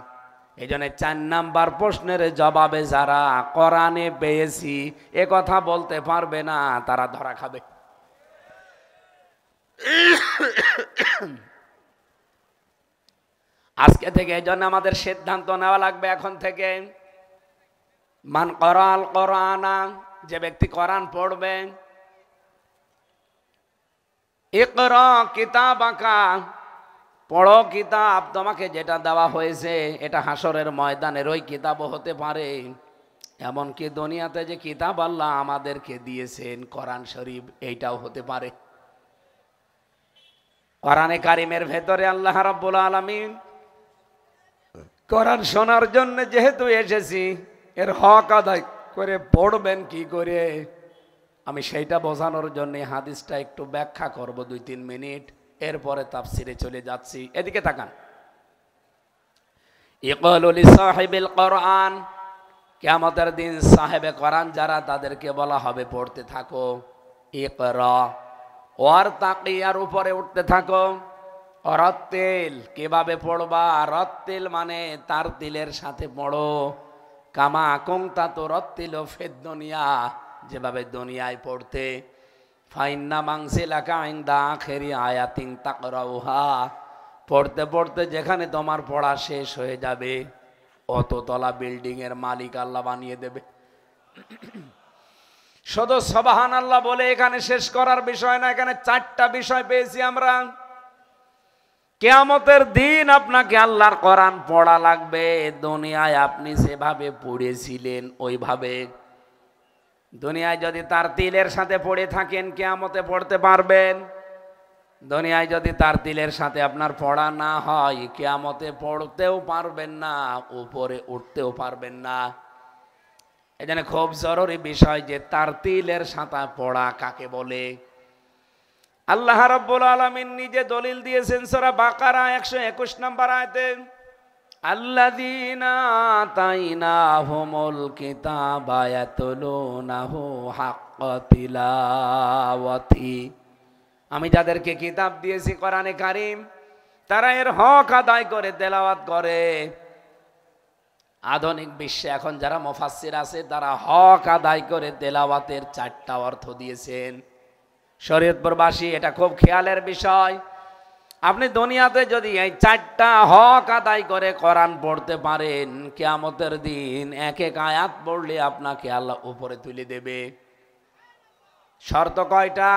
এই জন্য 4 নাম্বার প্রশ্নের জবাবে যারা কোরআনে পেয়েছি এ কথা বলতে পারবে না, তারা ধরা খাবে। আজকে থেকে এই জন্য আমাদের সিদ্ধান্ত নেওয়া লাগবে এখন থেকে, মান করাল কোরআনা, যে ব্যক্তি কোরআন পড়বে, ইকরা কিতাবাকা, পড়ো কিতাব, তোমাকে যেটা দেওয়া হয়েছে এটা হাসরের ময়দানের ওই কিতাবও হতে পারে। এমনকি দুনিয়াতে যে কিতাব আল্লাহ আমাদেরকে দিয়েছেন কোরআন শরীফ, এইটাও হতে পারে। কোরআনে কারিমের ভেতরে আল্লাহ রাব্বুল আলামিন কোরআন শোনার জন্য যেহেতু এসেছি, এর হক আদায় করে পড়বেন কি করে, আমি সেইটা বোঝানোর জন্য হাদিসটা একটু ব্যাখ্যা করব 2-3 মিনিট, এরপরে তাফসিরে চলে যাচ্ছি। এদিকে তাকান। ইকালু লিসাহিবিল কোরআন, কিয়ামতের দিন সাহেবে কোরআন যারা, তাদেরকে বলা হবে পড়তে থাকো। ইকরা ওয়ারতাকি, আর উপরে উঠতে থাকো। রাত্তিল, কিভাবে পড়বা? রাত্তিল মানে তারতিলের সাথে পড়ো। কামা কুনতা তুরাত্তিলু ফিদ দুনিয়া, যেভাবে দুনিয়ায় পড়তে। ফাইন্না মানসিলাকা ইনদা আখিরি আয়াতিন তাকরাউহা, পড়তে পড়তে যেখানে তোমার পড়া শেষ হয়ে যাবে, অততলা বিল্ডিং এর মালিক আল্লাহ বানিয়ে দেবে। শুধু সুবহানাল্লাহ বলে এখানে শেষ করার বিষয় না, এখানে 4টা বিষয় পেয়েছি আমরা। কিয়ামতের দিন আপনাকে আল্লাহর কোরআন পড়া লাগবে। দুনিয়ায় আপনি যেভাবে পড়েছিলেন ওইভাবে। দুনিয়ায় যদি তারতিলের সাথে পড়ে থাকেন, কিয়ামতে পড়তে পারবেন। দুনিয়ায় যদি তারতিলের সাথে আপনার পড়া না হয়, কিয়ামতে পড়তেও পারবেন না, উপরে উঠতেও পারবেন না। এজন্য খুব জরুরি বিষয় যে তারতিলের সাথে পড়া কাকে বলে। আল্লাহ রাব্বুল আলামিন নিজে দলিল দিয়েছেন সূরা বাকারা 121 নম্বর আয়াতে, আল্লাযীনা আতাইনাহুমুল কিতাবা ইয়াতলুনাহু হাক্কা তিলাওয়াতি, আমি যাদেরকে কিতাব দিয়েছি কোরআনে কারীম, তারা এর হক আদায় করে তেলাওয়াত করে। আধুনিক বিশ্বে এখন যারা মুফাসসির আছে, তারা হক আদায় করে তেলাওয়াতের 4টা অর্থ দিয়েছেন। শরীয়তপুরবাসী, এটা খুব খেয়ালের বিষয়। আপনি দুনিয়াতে যদি এই 4টা হক আদায় করে কোরআন পড়তে পারেন, কিয়ামতের দিন এক এক আয়াত পড়লে আপনাকে আল্লাহ উপরে তুলে দেবে। শর্ত কয়টা?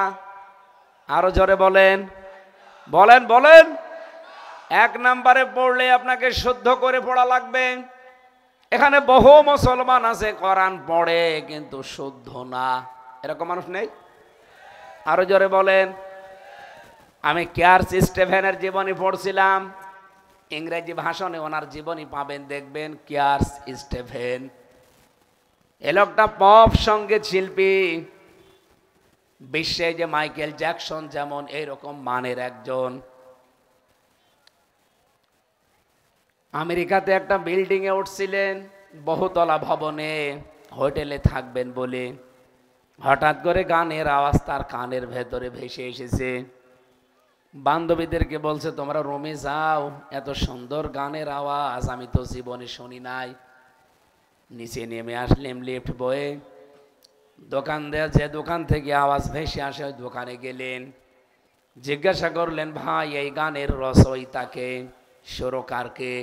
আরো জোরে বলেন, বলেন বলেন। 1 নম্বরে পড়লে আপনাকে শুদ্ধ করে পড়া লাগবে। এখানে বহু মুসলমান আছে কোরআন পড়ে কিন্তু শুদ্ধ না, এরকম মানুষ নেই? আরো জোরে বলেন। আমি চার্লস স্টিফেনের জীবনী পড়ছিলাম, ইংরেজি ভাষণে ওনার জীবনী পাবেন, দেখবেন। চার্লস স্টিফেন এ লোকটা পপ সঙ্গীত শিল্পী। বিশ্বে যে মাইকেল জ্যাকসন যেমন, এইরকম মানের একজন। আমেরিকাতে একটা বিল্ডিং এ উঠছিলেন, বহুতলা ভবনে, হোটেলে থাকবেন বলে। হঠাৎ করে গানের আওয়াজ তার কানের ভেতরে ভেসে এসেছে। বান্ধবীদেরকে বলছে, তোমরা রুমে যাও, এত সুন্দর গানের আওয়াজ আমি তো জীবনে শুনি নাই। নিচে নেমে আসলেন লিফট বয়ে, দোকান দেয়া যে দোকান থেকে আওয়াজ ভেসে আসে ওই দোকানে গেলেন। জিজ্ঞাসা করলেন, ভাই এই গানের রচয়িতাকে, সুরকারকে?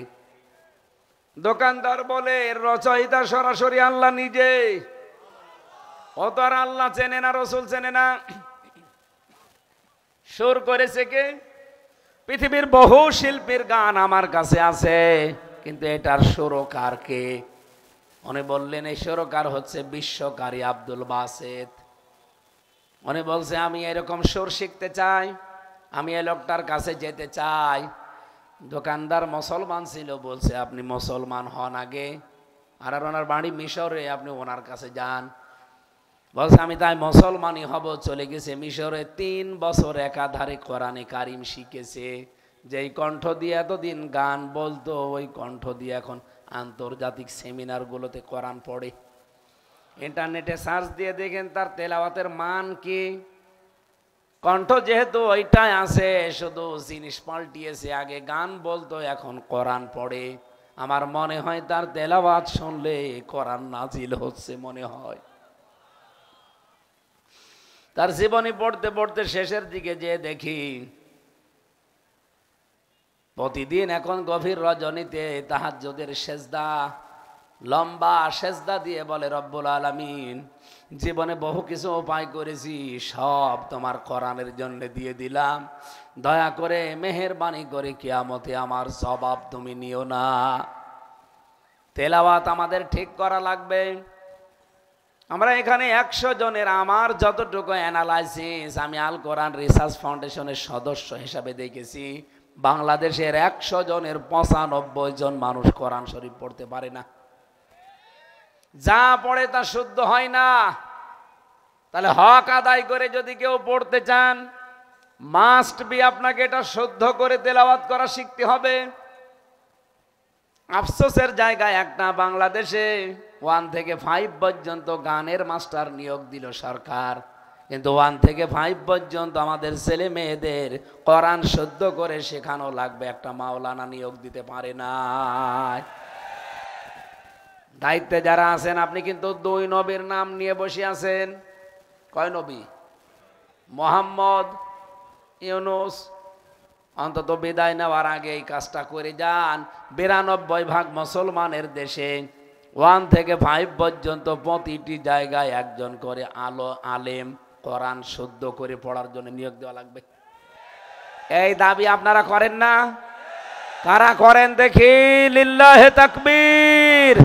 দোকানদার বলে, রচয়িতা সরাসরি আল্লাহ নিজে। ও তো আর আল্লাহ চেনে না, রসুল চেনে না। সুর করেছে কে? পৃথিবীর বহু শিল্পীর গান আমার কাছে আছে, কিন্তু এটার সুরকার কে? উনি বললেন, এই সুরকার হচ্ছে বিশ্বকারী আব্দুল বাসেত। উনি বলছে, আমি এরকম সুর শিখতে চাই, আমি এই লোকটার কাছে যেতে চাই। দোকানদার মুসলমান ছিল, বলছে আপনি মুসলমান হন আগে, আর ওনার বাড়ি মিশরে, আপনি ওনার কাছে যান। বলছে আমি তাই মুসলমানই হব। চলে গেছে মিশরে, 3 বছর একাধারে কোরআনে কারিম শিখেছে। যেই কণ্ঠ দিয়ে এতদিন গান বলতো, ওই কণ্ঠ দিয়ে এখন আন্তর্জাতিক সেমিনারগুলোতে কোরআন পড়ে। ইন্টারনেটে সার্চ দিয়ে দেখেন তার তেলাওয়াতের মান কি। কণ্ঠ যেহেতু ওইটাই আছে, শুধু জিনিস পাল্টিয়েছে, আগে গান বলতো, এখন কোরআন পড়ে। আমার মনে হয় তার তেলাওয়াত শুনলে কোরআন নাজিল হচ্ছে মনে হয়। তার জীবনী পড়তে পড়তে শেষের দিকে যে দেখি, প্রতিদিন এখন গভীর রজনীতে তাহাজ্জুদের সেজদা, লম্বা সেজদা দিয়ে বলে, রব্বুল আলামিন, জীবনে বহু কিছু উপায় করেছি, সব তোমার কোরআনের জন্য দিয়ে দিলাম। দয়া করে মেহেরবানি করে কিয়ামতে আমার জবাব তুমি নিও না। তেলাওয়াত আমাদের ঠিক করা লাগবে। আমরা এখানে 100 জনের, আমার যতটুকু অ্যানালাইসিস, আমি আল কোরআন রিসার্চ ফাউন্ডেশনের সদস্য হিসাবে দেখেছি, বাংলাদেশের 100 জনের 95 জন মানুষ কোরআন শরীফ পড়তে পারে না। যা পড়ে তা শুদ্ধ হয় না। তাহলে হক আদায় করে যদি কেউ পড়তে চান, মাস্ট বি আপনাকে এটা শুদ্ধ করে তেলাওয়াত করা শিখতে হবে। আফসোসের জায়গায় একটা, বাংলাদেশে 1 থেকে 5 পর্যন্ত গানের মাস্টার নিয়োগ দিল সরকার, কিন্তু 1 থেকে 5 পর্যন্ত আমাদের ছেলে মেয়েদের কোরআন শুদ্ধ করে শেখানো লাগবে, একটা মাওলানা নিয়োগ দিতে পারে না। দায়িত্বে যারা আছেন, আপনি কিন্তু 2 নবীর নাম নিয়ে বসে আছেন। কয় নবী? মোহাম্মদ, ইউনুস। অন্তত বিদায় নেওয়ার আগে এই কাজটা করে যান। 92% মুসলমানের দেশে 1 থেকে 5 পর্যন্ত প্রতিটি জায়গায় একজন করে আলেম কোরআন শুদ্ধ করে পড়ার জন্য নিয়োগ দেওয়া লাগবে। এই দাবি আপনারা করেন না? কারা করেন দেখি? লিল্লাহে তাকবীর।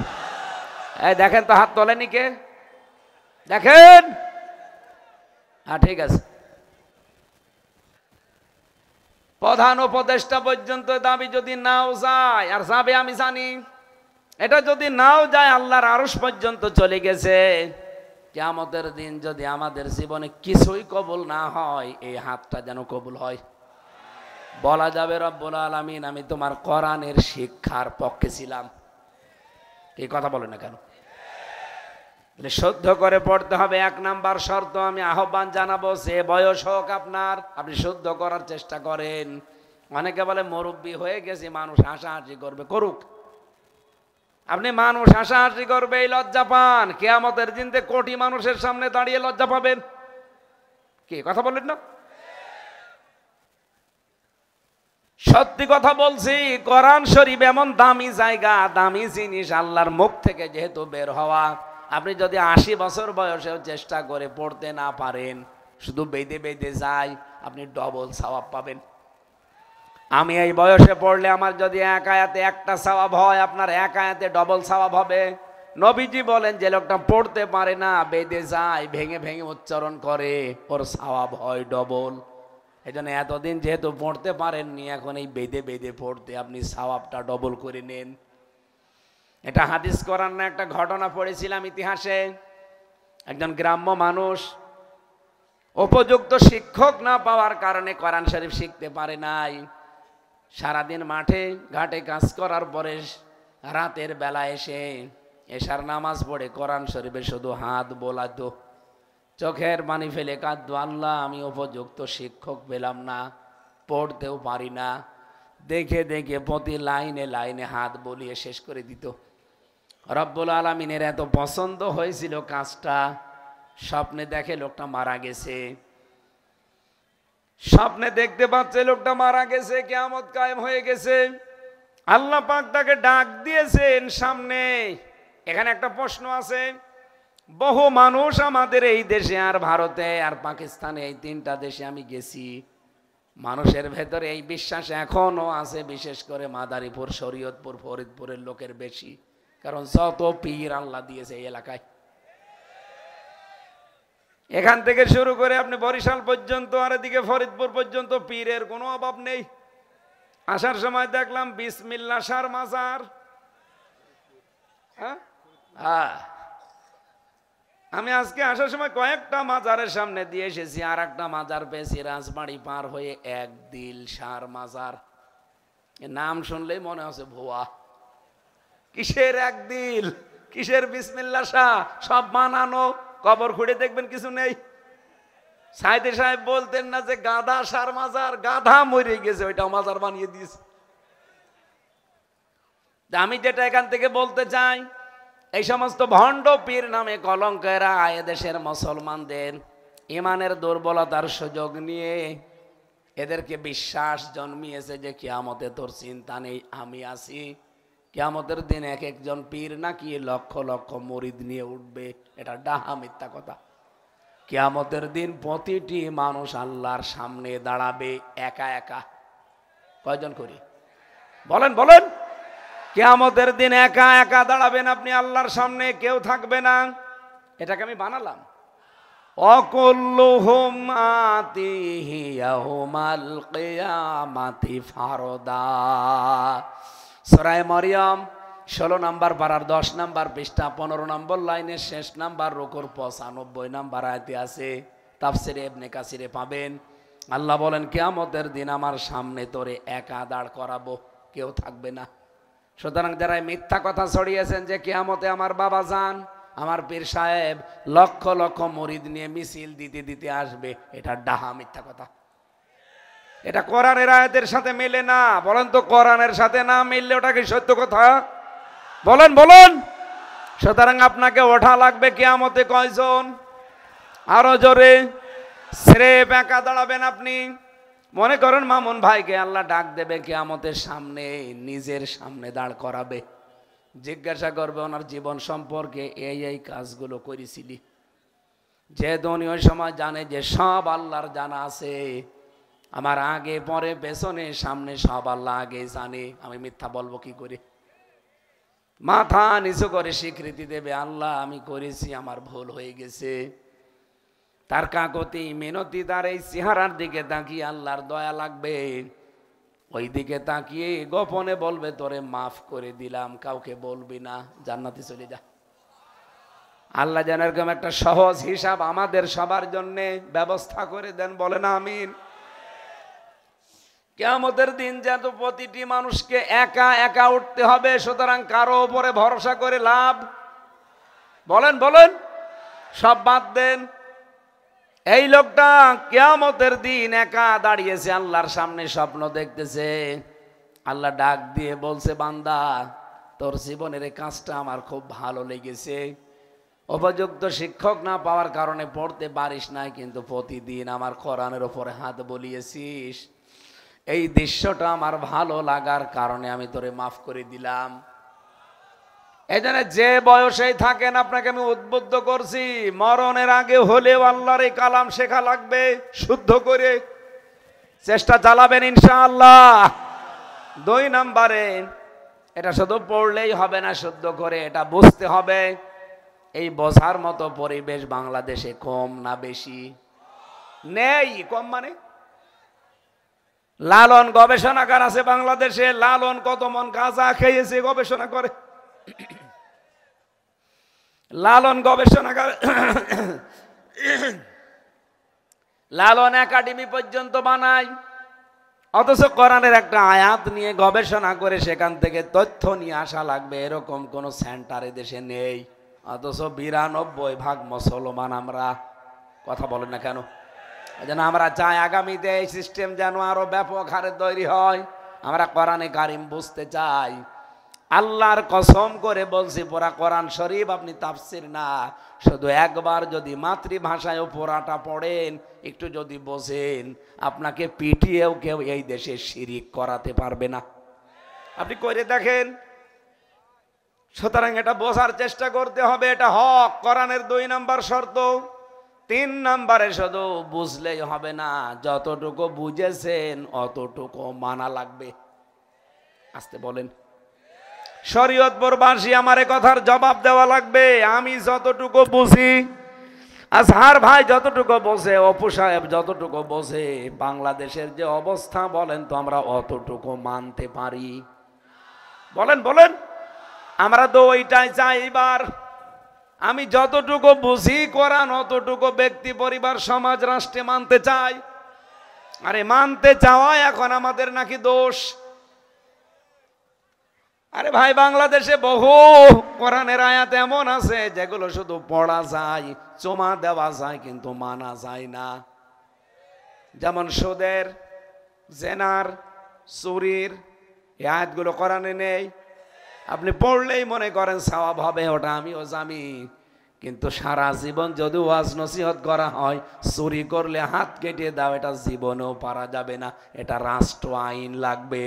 এই দেখেন তো, হাত তোলেনি কে? দেখেন। হ্যাঁ, ঠিক আছে। প্রধান উপদেষ্টা পর্যন্ত দাবি যদি নাও যায়, আর যাবে আমি জানি, এটা যদি নাও যায় আল্লাহর আরশ পর্যন্ত চলে গেছে। কিয়ামতের দিন যদি আমাদের জীবনে কিছুই কবুল না হয়, এই হাতটা যেন কবুল হয়। বলা যাবে রব্বুল আলামিন, আমি তোমার কোরআনের শিক্ষার পক্ষে ছিলাম। এই কথা বলে না কেন? শুদ্ধ করে পড়তে হবে। 1 নাম্বার শর্ত আমি আহ্বান জানাবো, যে বয়স হোক আপনার, আপনি শুদ্ধ করার চেষ্টা করেন। অনেকে বলে মুরব্বী হয়ে গেছি, মানুষ হাসাহাসি করবে, করুক। আপনি মানুষ হাসাহাসি করবে এই লজ্জা পান, কিয়ামতের দিনে কোটি মানুষের সামনে দাঁড়িয়ে লজ্জা পাবেন। কি কথা বলেন না? সত্যি কথা বলছি, কোরআন শরীফ এমন দামি জায়গা, দামি জিনিস, আল্লাহর মুখ থেকে যেহেতু বের হওয়া। আপনি যদি 80 বছর বয়সেও চেষ্টা করে পড়তে না পারেন, শুধু বেঁধে বেঁধে যায়, আপনি ডবল সওয়াব পাবেন। আমি এই বয়সে পড়লে আমার যদি 1 আয়াতে 1টা সওয়াব হয়, আপনার 1 আয়াতে ডবল সওয়াব হবে। নবীজি বলেন, যে লোকটা পড়তে পারে না, বেঁধে যায়, ভেঙে ভেঙে উচ্চারণ করে, ওর সওয়াব হয় ডবল। এই জন্য এতদিন যেহেতু পড়তে পারেননি, এখন এই বেঁধে বেঁধে পড়তে আপনি সওয়াবটা ডবল করে নেন। এটা হাদিস কোরআন না, একটা ঘটনা পড়েছিলাম ইতিহাসে। একজন গ্রাম্য মানুষ উপযুক্ত শিক্ষক না পাওয়ার কারণে কোরআন শরীফ শিখতে পারে নাই। সারাদিন মাঠে ঘাটে কাজ করার পরে রাতের বেলা এসে এশার নামাজ পড়ে কোরআন শরীফে শুধু হাত বোলাতো, চোখের পানি ফেলে কাঁদতো, আল্লাহ আমি উপযুক্ত শিক্ষক পেলাম না, পড়তেও পারি না। দেখে দেখে প্রতি লাইনে লাইনে হাত বলিয়ে শেষ করে দিত। রব্বুল আলামিনের এত পছন্দ হয়েছিল কাজটা, স্বপ্নে দেখে লোকটা মারা গেছে। স্বপ্নে দেখতে পাচ্ছে লোকটা মারা গেছে, কিয়ামত কায়েম হয়ে গেছে। আল্লাহ পাক তাকে ডাক দিয়েছেন সামনে। এখানে একটা প্রশ্ন আছে, বহু মানুষ আমাদের এই দেশে আর ভারতে আর পাকিস্তানে, এই 3টা দেশে আমি গেছি, মানুষের ভেতরে এই বিশ্বাস এখনো আছে, বিশেষ করে মাদারীপুর, শরীয়তপুর, ফরিদপুরের লোকের বেশি। কারণ যত পীর আল্লাহ দিয়েছে এই এলাকায়, এখান থেকে শুরু করে আপনি বরিশাল পর্যন্ত আর এদিকে ফরিদপুর পর্যন্ত পীরের কোনো অভাব নেই। আসার সময় দেখলাম বিসমিল্লাহ শাহ মাজার। হ্যাঁ, আমি আজকে আসার সময় কয়েকটা মাজারের সামনে দিয়ে এসেছি, আর একটা মাজার পেয়েছি রাজবাড়ি পার হয়ে, একদিল শাহ মাজার। নাম শুনলেই মনে হচ্ছে ভুয়া। কিসের একদিল, কিসের বিসমিল্লাহ শাহ, সব বানানো। কবর খুঁড়ে দেখবেন কিছু নেই। সাইদি সাহেব বলতেন না যে গাধা শাহ মাজার, গাধা মরে গেছে, ওইটা মাজার বানিয়ে দিয়েছে। আমি যেটা এখান থেকে বলতে চাই, এই সমস্ত ভণ্ড পীর নামে কলঙ্কেরা এদেশের মুসলমানদের ইমানের দুর্বলতার সুযোগ নিয়ে এদেরকে বিশ্বাস জন্মিয়েছে যে কিয়ামতে তোর চিন্তা নেই, আমি আছি। কিয়ামতের দিন এক একজন পীর নাকি লক্ষ লক্ষ মুরিদ নিয়ে উঠবে, এটা ডাহা মিথ্যা কথা। কিয়ামতের দিন প্রতিটি মানুষ আল্লাহর সামনে দাঁড়াবে একা একা। কয়জন করি বলেন বলেন? কিয়ামতের দিন একা একা দাঁড়াবেন আপনি আল্লাহর সামনে, কেউ থাকবে না। এটাকে আমি বানালাম। অকুল্লুহুম আতিহি ইয়াউমাল কিয়ামাতি ফারদা। সূরা মরিয়ম 16 নাম্বার পারার 10 নাম্বার পৃষ্ঠা 15 নম্বর লাইনের শেষ নাম্বার রুকুর 95 নাম্বার আয়াতে আছে, তাফসিরে ইবনে কাসিরে পাবেন। আল্লাহ বলেন, কিয়ামতের দিন আমার সামনে তোরে একা দাঁড় করাবো, কেউ থাকবে না। সুতরাং যারা মিথ্যা কথা ছড়িয়েছেন যে কিয়ামতে আমার বাবা যান, আমার পীর সাহেব লক্ষ লক্ষ মুরিদ নিয়ে মিছিল দিতে দিতে আসবে, এটা ডাহা মিথ্যা কথা। এটা কোরআনের আয়াতের সাথে মেলে না। বলেন তো, কোরআনের সাথে না মিললে ওটা কি সত্য কথা? বলেন বলেন। সুতরাং আপনাকে ওঠা লাগবে কিয়ামতে কয়জন? আরো জোরে। স্রেফ একা দাঁড়াবেন আপনি। মনে করেন মামুন ভাইকে আল্লাহ ডাক দেবে কিয়ামতের সামনে, নিজের সামনে দাঁড় করাবে, জিজ্ঞাসা করবে ওনার জীবন সম্পর্কে, এই কাজগুলো করেছিলি। যে ধনী ওই সময় জানে যে সব আল্লাহর জানা আছে, আমার আগে পরে পেছনে সামনে সব আল্লাহ আগে জানে, আমি মিথ্যা বলবো কি করে? মাথা নিচু করে স্বীকৃতি দেবে, আল্লাহ আমি করেছি, আমার ভুল হয়ে গেছে। তার কাকতি মিনতি তার এই চেহারার দিকে তাকিয়ে আল্লাহর দয়া লাগবে, ওই দিকে তাকিয়ে গোপনে বলবে তোরে মাফ করে দিলাম, কাউকে বলবি না, জান্নাতে চলে যা। আল্লাহ যেন এরকম একটা সহজ হিসাব আমাদের সবার জন্য ব্যবস্থা করে দেন, বলেন আমিন। কিয়ামতের দিন যেন প্রতিটি মানুষকে একা একা উঠতে হবে, সুতরাং কারো উপরে ভরসা করে লাভ, বলেন বলেন, সব বাদ দেন। এই লোকটা কিয়ামতের দিন একা দাঁড়িয়েছে আল্লাহর সামনে, স্বপ্ন দেখতেছে। আল্লাহ ডাক দিয়ে বলছে, বান্দা তোর জীবনের এই কাজটা আমার খুব ভালো লেগেছে। উপযুক্ত শিক্ষক না পাওয়ার কারণে পড়তে পারিস নাই, কিন্তু প্রতিদিন আমার কোরআনের উপরে হাত বলিয়েছিস, এই দৃশ্যটা আমার ভালো লাগার কারণে আমি তোরে মাফ করে দিলাম। এই জন্য যে বয়সেই থাকেন আপনাকে আমি উদ্বুদ্ধ করছি, মরণের আগে হলেও আল্লাহর এই কালাম শেখা লাগবে, শুদ্ধ করে চেষ্টা চালাবেন ইনশাআল্লাহ। 2 নম্বরে, এটা শুধু পড়লেই হবে না, শুদ্ধ করে এটা বুঝতে হবে। এই বোঝার মতো পরিবেশ বাংলাদেশে কম না বেশি? নেই। কম মানে লালন গবেষণাগার আছে বাংলাদেশে, লালন কত মন গাঁজা খেয়েছে গবেষণা করে, লালন গবেষণাগার, লালন একাডেমি পর্যন্ত বানায়, অথচ কোরআনের একটা আয়াত নিয়ে গবেষণা করে সেখান থেকে তথ্য নিয়ে আসা লাগবে, এরকম কোন সেন্টার দেশে নেই। অথচ 92% মুসলমান আমরা। কথা বলেন না কেন? যেন আমরা চাই আগামীতে এই সিস্টেম যেন আরো ব্যাপক হারে তৈরি হয়। আমরা কোরআনে কারিম বুঝতে চাই। আল্লাহর কসম করে বলছি, পুরা কোরআন শরীফ আপনি তাফসির না, শুধু একবার যদি মাতৃভাষায় পুরাটা পড়েন, একটু যদি বোঝেন, আপনাকে পিটিয়েও কেউ এই দেশে শিরিক করাতে পারবে না। আপনি করে দেখেন। সুতরাং এটা বোঝার চেষ্টা করতে হবে, এটা হক, কোরআনের 2 নম্বর শর্ত। 3 নম্বরে শুধু বুঝলেই হবে না, যতটুকু বুঝেছেন অতটুকু মানা লাগবে। আসতে বলেন। শরীয়তপুরবাসী আমার এই কথার জবাব দেওয়া লাগবে। আমি যতটুকু বুঝি, আজহার ভাই যতটুকু বোঝে, অপু সাহেব যতটুকু বোঝে, বাংলাদেশের যে অবস্থা বলেন তো আমরা অতটুকু মানতে পারি? বলেন বলেন। আমরা তো ওইটাই চাই। এবার আমি যতটুকু বুঝি কোরআন, অতটুকু ব্যক্তি, পরিবার, সমাজ, রাষ্ট্রে মানতে চাই। আরে মানতে চাওয়া এখন আমাদের নাকি দোষ? আরে ভাই, বাংলাদেশে বহু কোরআনের আয়াত এমন আছে যেগুলো শুধু পড়া যায়, চুমা দেওয়া যায়, কিন্তু মানা যায় না। যেমন সুদের, জেনার, চুরির, এই আয়াতগুলো কোরআনে নেই। আপনি পড়লেই মনে করেন সওয়াব হবে, ওটা আমিও জানি, কিন্তু সারা জীবন যদি ওয়াজ নসিহত করা হয় চুরি করলে হাত কেটে দাও, এটা জীবনেও পারা যাবে না, এটা রাষ্ট্র আইন লাগবে।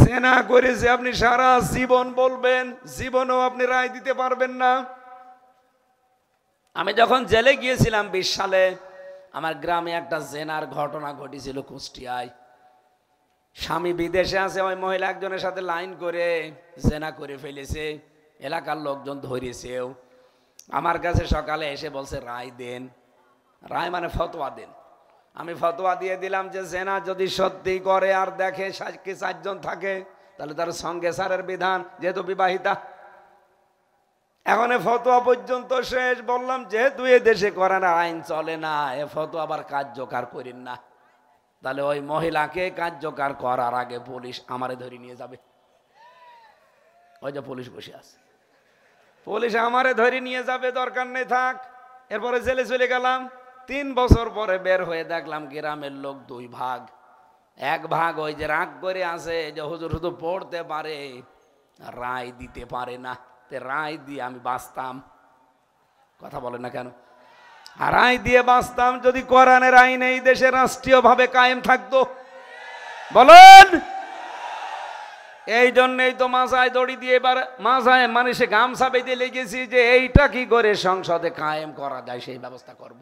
জেনা করেছে আপনি সারা জীবন বলবেন, জীবনেও আপনি রায় দিতে পারবেন না। আমি যখন জেলে গিয়েছিলাম 20 সালে, আমার গ্রামে একটা জেনার ঘটনা ঘটেছিল কুষ্টিয়ায়। স্বামী বিদেশে আছে, ওই মহিলা একজনের সাথে লাইন করে জেনা করে ফেলেছে, এলাকার লোকজন ধরেছেও। আমার কাছে সকালে এসে বলছে রায় দেন। রায় মানে ফতোয়া দেন। আমি ফতোয়া দিয়ে দিলাম যে জেনা যদি সত্যি করে আর দেখে সাক্ষী 4 জন থাকে, তাহলে তার সঙ্গে সারের বিধান, যেহেতু বিবাহিতা। এখন এ ফতোয়া পর্যন্ত শেষ। বললাম যেহেতু এ দেশে কোরআনের আইন চলে না, এ ফতোয়া আবার কার্যকর করেন না। তাহলে ওই মহিলাকে কার্যকর করার আগে পুলিশ আমারে ধরে নিয়ে যাবে। ওই যে পুলিশ বসে আছে, পুলিশ আমারে ধরে নিয়ে যাবে, দরকার নেই থাক। এরপরে জেলে চলে গেলাম। 3 বছর পরে বের হয়ে দেখলাম গ্রামের লোক 2 ভাগ। এক ভাগ ওই যে রাগ করে আছে যে হুজুর শুধু পড়তে পারে, রায় দিতে পারে না। রায় দিয়ে আমি বাঁচতাম, কথা বলে না কেন? আর রায় দিয়ে বাঁচতাম যদি কোরআনের আইন এই দেশে রাষ্ট্রীয় ভাবে কায়েম থাকতো। বলেন, এই জন্যই তো মাথায় দড়ি দিয়ে এবার মাথায় মানুষে গামছা বেঁধে লেগেছি যে এইটা কি করে সংসদে কায়েম করা যায় সেই ব্যবস্থা করব।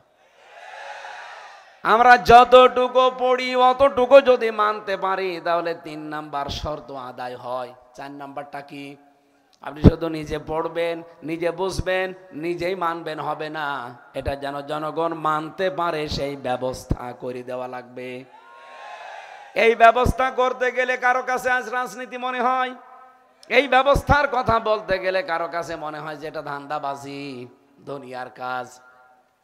আমরা যতটুকু পড়ি অতটুকু যদি মানতে পারি তাহলে 3 নাম্বার শর্ত আদায় হয়। 4 নাম্বারটা কি? আপনি শুধু নিজে পড়বেন, নিজে বুঝবেন, নিজেই মানবেন হবে না, এটা যেন জনগণ মানতে পারে সেই ব্যবস্থা করে দেওয়া লাগবে। এই ব্যবস্থা করতে গেলে কারো কাছে আজ রাজনীতি মনে হয়, এই ব্যবস্থার কথা বলতে গেলে কারো কাছে মনে হয় যে এটা ধান্দাবাজি, দুনিয়ার কাজ।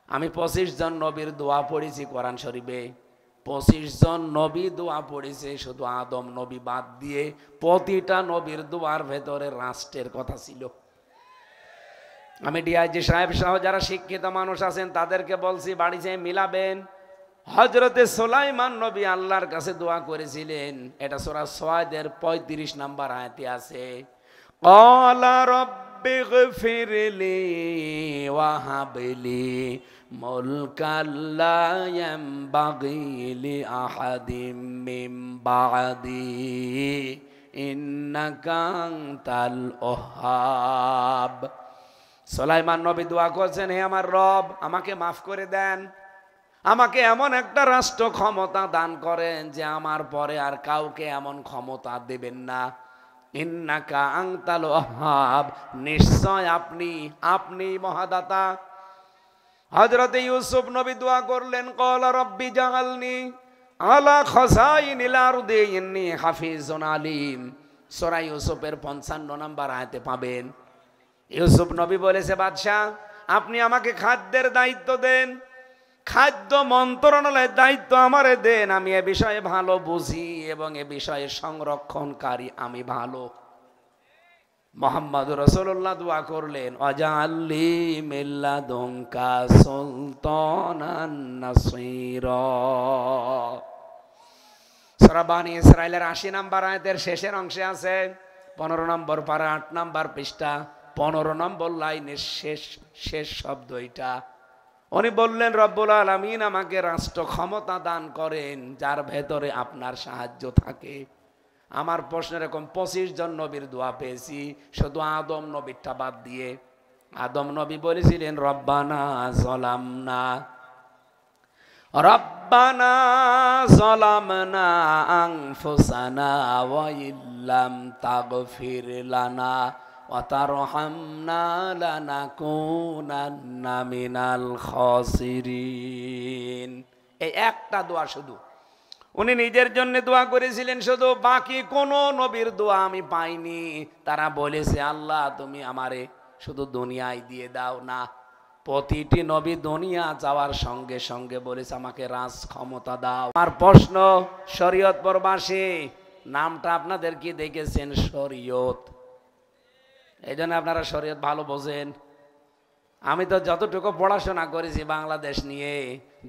আমি 25 জন নবীর দোয়া পড়েছি কোরআন শরীফে। 25 জন নবী দোয়া পড়েছে, শুধু আদম নবী বাদ দিয়ে প্রতিটা নবীর দোয়ার ভেতরে রাষ্ট্রের কথা ছিল। আমি ডিআইজি সাহেব সহ যারা শিক্ষিত মানুষ আছেন তাদেরকে বলছি বাড়ি যেয়ে মিলাবেন। হযরতে সুলাইমান নবী আল্লাহর কাছে দোয়া করেছিলেন, এটা সূরা সাদের 35 নম্বর আয়াতে আছে। ক্বালা রাব্বি গফিরলি ওয়া হাবলি মুলকাল লা ইয়ানবাগি লি আহাদিম মিন বা'দি ইন্নাকা আনতাল ওয়াহ্হাব। সুলাইমান নবী দোয়া করছেন, হে আমার রব, আমাকে মাফ করে দেন, আমাকে এমন একটা রাষ্ট্র ক্ষমতা দান করেন যে আমার পরে আর কাউকে এমন ক্ষমতা দেবেন না। ইন্নাকা আনতাল ওয়াহ্হাব, নিশ্চয় আপনি মহাদাতা। হযরত ইউসুফ নবী দোয়া করলেন, ক্বালা রাব্বি জাআলনি আলা খাযাইনিল আরদি ইন্নী হাফিজুন আলীম। সূরা ইউসুফের 55 নম্বর আয়াতে পাবেন। ইউসুফ নবী বলেছে, বাদশাহ আপনি আমাকে খাদ্যের দায়িত্ব দেন, খাদ্য মন্ত্রণালয়ের দায়িত্ব আমারে দেন, আমি এ বিষয়ে ভালো বুঝি এবং এ বিষয়ে সংরক্ষণকারী আমি ভালো। মুহাম্মদুর রাসূলুল্লাহ দোয়া করলেন, ওয়াজআললি মিন লাদুনকা সুলতানান নাসীরা। সূরা বনী ইসরাঈলের 80 নম্বর আয়াতের শেষের অংশে আছে, 15 নম্বর পারা 8 নম্বর পৃষ্ঠা 15 নম্বর লাইনের শেষ শব্দ এটা। উনি বললেন, রব্বুল আলামিন আমাকে রাষ্ট্র ক্ষমতা দান করেন যার ভেতরে আপনার সাহায্য থাকে। আমার প্রশ্ন এরকম, 25 জন নবীর দোয়া পেয়েছি, শুধু আদম নবীরটা বাদ দিয়ে। আদম নবী বলেছিলেন, রব্বানা যালামনা আনফুসানা ওয়া ইল্লাম তাগফির লানা ওয়া তারহামনা লানাকুনান্না মিনাল খাসিরিন। এই একটা দোয়া শুধু উনি নিজের জন্য দোয়া করেছিলেন, শুধু। বাকি কোন নবীর দোয়া আমি পাইনি। তারা বলেছে, আল্লাহ তুমি আমারে শুধু দুনিয়ায় দিয়ে দাও না। প্রতিটি নবী দুনিয়া যাওয়ার সঙ্গে সঙ্গে বলেছে আমাকে রাজ ক্ষমতা দাও। আমার প্রশ্ন, শরীয়ত প্রবাসী নামটা আপনাদের কি দেখেছেন? শরীয়ত, এই জন্য আপনারা শরীয়ত ভালো বোঝেন। আমি তো যতটুকু পড়াশোনা করেছি বাংলাদেশ নিয়ে,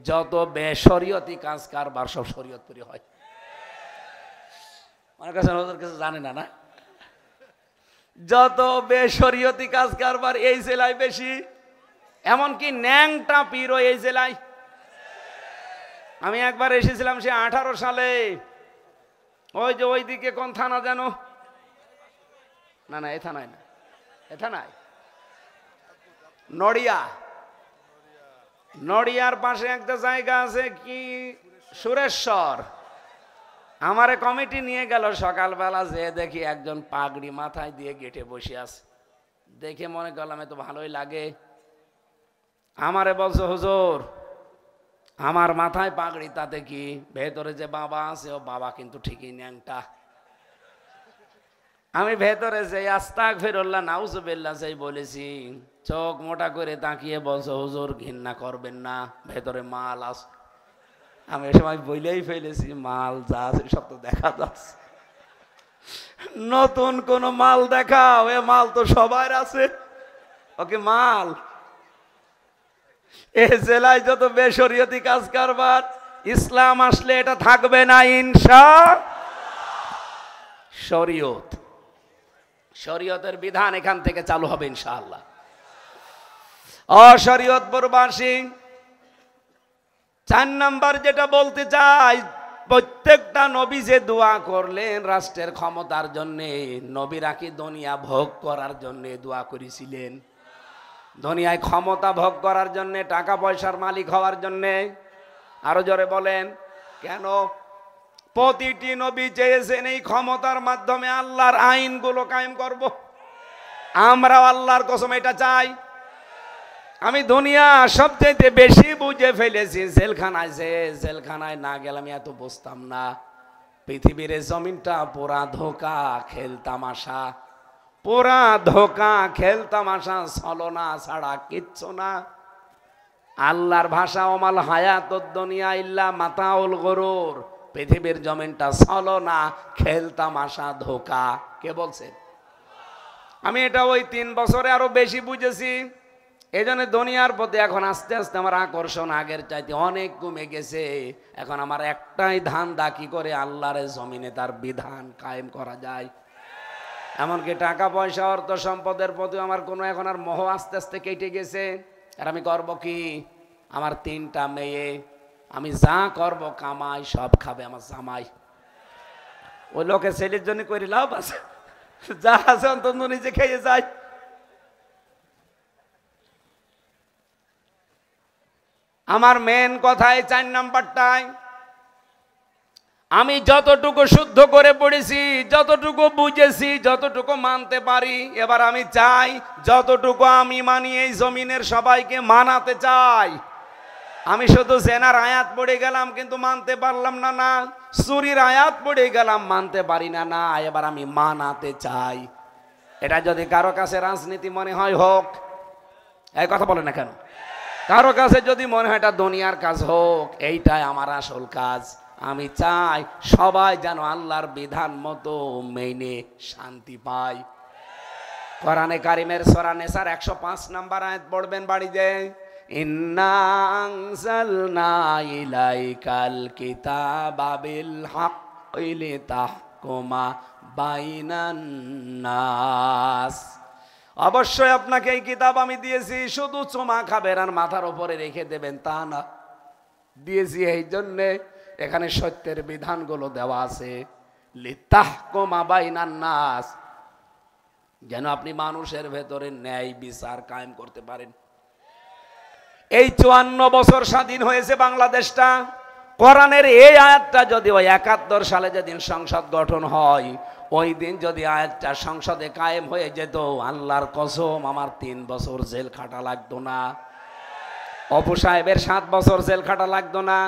যত বেশরিয়তি কাজ কারবার সব শরীয়তপুরি হয়। আমার কাছে ওদের কাছে জানে না, না যত বেশরিয়তি কাজ কারবার এই জেলায় বেশি, এমনকি ন্যাংটা পীরও এই জেলায়। আমি একবার এসেছিলাম সে 18 সালে, ওই যে ওইদিকে কোন থানা যেন, না না এ থানায় না, এ থানায় নড়িয়ার পাশে একটা জায়গা আছে কি সুরেশ্বর। আমারে কমিটি নিয়ে গেল সকালবেলা, যে দেখি একজন পাগড়ি মাথায় দিয়ে গেটে বসে আছে। দেখে মনে করলাম এ তো ভালোই লাগে। আমারে বলছে, হুজুর আমার মাথায় পাগড়ি তাতে কি, ভেতরে যে বাবা আছে ও বাবা কিন্তু ঠিকই ন্যাংটা। আমি ভেতরে যাই আস্তাগফিরুল্লাহ নাউজুবিল্লাহ যাই বলেছি, চোখ মোটা করে তাকিয়ে বলছো হুজুর ঘৃণা করবেন না, ভেতরে মাল আছে। আমি এ সময় বইলেই ফেলেছি মাল যা আছে সব তো দেখা যাচ্ছে, নতুন কোন মাল দেখাও, এ মাল তো সবার আছে। ওকে মাল এ জেলায় যত বেশরিয়তি কাজ কারবার, ইসলাম আসলে এটা থাকবে না শরীয়ত, শরীয়তের বিধান এখান থেকে চালু হবে ইনশাআল্লাহ। অশরীয়ত প্রবাসী 4 নাম্বার যেটা বলতে চাই, প্রত্যেকটা নবী যে দোয়া করলেন রাষ্ট্রের ক্ষমতার জন্য, নবীরা কি দুনিয়া ভোগ করার জন্য দোয়া করেছিলেন? দুনিয়ায় ক্ষমতা ভোগ করার জন্য, টাকা পয়সার মালিক হওয়ার জন্য? আরো জোরে বলেন কেন? প্রতিটি নবী চেয়েছেন এই ক্ষমতার মাধ্যমে আল্লাহর আইনগুলো কায়েম করব। আমরাও আল্লাহর কসম এটা চাই। আমি দুনিয়া সবচেয়ে বেশি বুঝে ফেলেছি জেলখানায়, জেলখানায় না গেলে আমি এত বুঝতাম না। পৃথিবীর জমিনটা পুরা ধোকা খেল তামাশা, পুরা ধোকা খেল তামাশা, ছলনা ছাড়া কিচ্ছু না। আল্লাহর ভাষা ওমাল হায়াতুদ দুনিয়া ইল্লা মাতাউল গুরুর, পৃথিবীর জমিনটা ছলনা খেল তামাশা ধোকা। কে বলছে? আমি এটা ওই 3 বছরে আরো বেশি বুঝেছি। এই জন্য দুনিয়ার প্রতি এখন আস্তে আস্তে আমার আকর্ষণ আগের চাইতে অনেক কমে গেছে। এখন আমার একটাই ধান্দা, কি করে আল্লাহর জমিনে তার বিধান কায়েম করা যায়। এমনকি টাকা পয়সা অর্থ সম্পদের প্রতি আমার কোনো এখন আর মোহ আস্তে আস্তে কেটে গেছে। আর আমি করব কি? আমার 3টা মেয়ে, আমি যা করব কামাই সব খাবে আমার জামাই। ওই লোকের ছেলের জন্য করে লাভ আছে? যা আছে অন্তত নিজে খেয়ে যায়। আমার মেন কথায় 4 নাম্বারটায়, আমি যতটুকু শুদ্ধ করে পড়েছি, যতটুকু বুঝেছি, যতটুকু মানতে পারি, এবার আমি চাই যতটুকু আমি মানি এই জমিনের সবাইকে মানাতে চাই। আমি শুধু জেনার আয়াত পড়ে গেলাম কিন্তু মানতে পারলাম না, না চুরির আয়াত পড়ে গেলাম মানতে পারি না, না এবার আমি মানাতে চাই। এটা যদি কারো কাছে রাজনীতি মনে হয় হোক, এই কথা বলে না কেন? কারো কাছে যদি মনে হয় এটা দুনিয়ার কাজ হোক, এইটাই আমার আসল কাজ। আমি চাই সবাই যেন আল্লাহর বিধান মতো মেনে শান্তি পায়। কোরআনে কারিমের সূরা নিসার 105 নাম্বার আয়াত পড়বেন বাড়িতে, ইন্না আনজালনা ইলাইকাল কিতাবা বিল হাক্কি লিতাহকুমা বাইনান নাস। অবশ্যই আপনাকে এই কিতাব আমি দিয়েছি, শুধু চুমা খাবেন আর মাথার উপরে রেখে দেবেন তা না। দিয়েছি এই জন্যে এখানে সত্যের বিধানগুলো দেওয়া আছে, লিতাহকুমা বাইনান নাস, যেন আপনি মানুষের ভেতরে ন্যায় বিচার কায়েম করতে পারেন। এই 54 বছর স্বাধীন হয়েছে বাংলাদেশটা, কোরআনের এই আয়াতটা যদি ওই 71 সালে যেদিন সংসদ গঠন হয়, ওই দিন যদি আয়াতটা সংসদে কায়েম হয়ে যেত, আল্লাহর কসম আমার 3 বছর জেল খাটা লাগতো না, অপু সাহেবের 7 বছর জেল খাটা লাগতো না।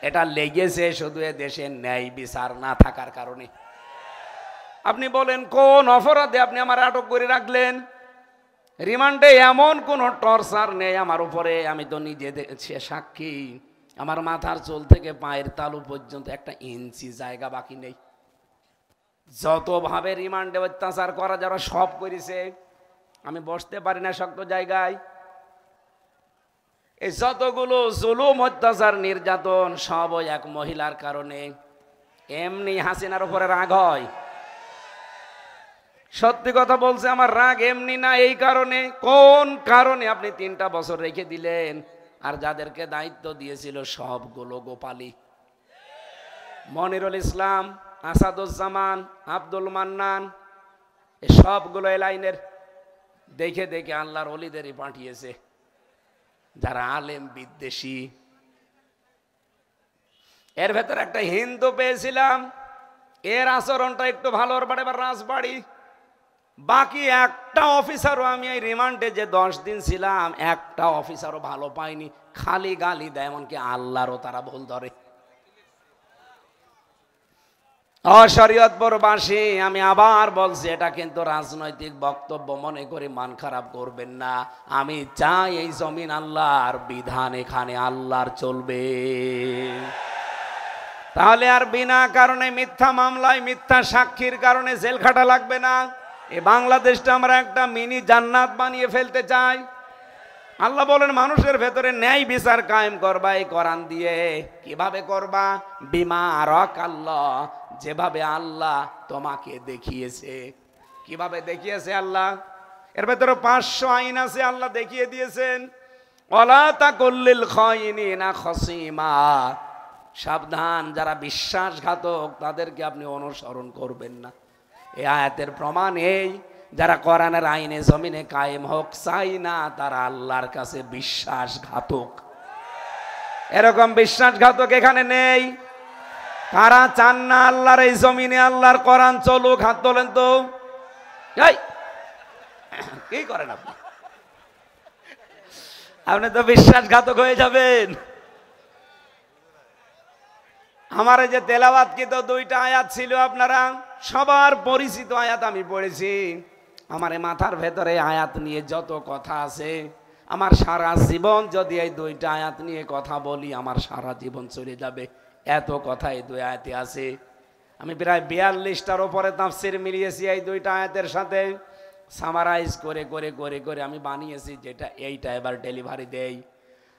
এটা লেগেছে শুধু এ দেশে ন্যায় বিচার না থাকার কারণে। আপনি বলেন কোন অপরাধে আপনি আমার আটক করে রাখলেন? রিমান্ডে এমন কোন টর্চার নেই আমার উপরে, আমি তো নিজে সাক্ষী। আমার মাথার চুল থেকে পায়ের তালু পর্যন্ত 1 ইঞ্চি জায়গা বাকি নেই। যতভাবে রিমান্ডে অত্যাচার করা যারা সব করেছে, আমি বসতে পারি না শক্ত জায়গায়। এই যতগুলো জুলুম অত্যাচার নির্যাতন সব ওই এক মহিলার কারণে। এমনি হাসিনার উপরে রাগ হয়, সত্যি কথা বলছে, আমার রাগ এমনি না, এই কারণে। কোন কারণে আপনি 3টা বছর রেখে দিলেন? আর যাদেরকে দায়িত্ব দিয়েছিল সবগুলো গোপালী, মনিরুল ইসলাম, আসাদুজ্জামান, আব্দুল মান্নান, এই সবগুলো এই লাইনের। দেখে দেখে আল্লাহর ওলিদেরই পাঠিয়েছে যারা আলেম বিদ্বেষী। এর ভেতর একটা হিন্দু পেয়েছিলাম, এর আচরণটা একটু ভালো, ওর বাড়ি রাজবাড়ি। বাকি একটা অফিসারও, আমি এই রিমান্ডে যে 10 দিন ছিলাম, একটা অফিসারও ভালো পাইনি, খালি গালি দেয়, এমনকি আল্লাহরও তারা ভুল ধরে। অশরীয়তপুরবাসী, আমি আবার বলছি, এটা কিন্তু রাজনৈতিক বক্তব্য মনে করে মান খারাপ করবেন না। আমি চাই এই জমিন আল্লাহর, বিধান এখানে আল্লাহর চলবে। তাহলে আর বিনা কারণে মিথ্যা মামলায়, মিথ্যা সাক্ষীর কারণে জেল খাটা লাগবে না। এই বাংলাদেশটা আমরা একটা মিনি জান্নাত বানিয়ে ফেলতে চাই। আল্লাহ বলেন মানুষের ভেতরে ন্যায় বিচার কায়েম করবা এই কোরআন দিয়ে। কিভাবে করবা? বিমা রক আল্লাহ, যেভাবে আল্লাহ তোমাকে দেখিয়েছে। কিভাবে দেখিয়েছে আল্লাহ? এর ভেতরে 500 আইন আছে, আল্লাহ দেখিয়ে দিয়েছেন। ওয়ালা তাকুল্লিল খাইনিনা খসিমা, সাবধান, যারা বিশ্বাসঘাতক তাদেরকে আপনি অনুসরণ করবেন না। এই আয়াতের প্রমাণ এই, যারা কোরআনের আইনে জমিনে কায়েম হোক চাই না, তারা আল্লাহর কাছে বিশ্বাসঘাতক। এরকম বিশ্বাসঘাতক এখানে নেই। কারা চান না আল্লাহর এই জমিনে আল্লাহর কোরআন চলুক? হাত তোলেন তো। এই কি করেন আপনি? আপনি তো বিশ্বাসঘাতক হয়ে যাবেন। আমার এই যে তেলাওয়াত কি তো 2টা আয়াত ছিল, আপনারা সবার পরিচিত আয়াত আমি পড়েছি। আমার এই মাথার ভেতরে আয়াত নিয়ে যত কথা আছে, আমার সারা জীবন যদি এই 2টা আয়াত নিয়ে কথা বলি, আমার সারা জীবন চলে যাবে। এত কথা এই 2 আয়াতে আছে। আমি প্রায় 42টার উপরে তাফসীর মিলিয়েছি এই 2টা আয়াতের সাথে। সামারাইজ করে করে করে করে আমি বানিয়েছি যেটা, এইটা এবার ডেলিভারি দেই।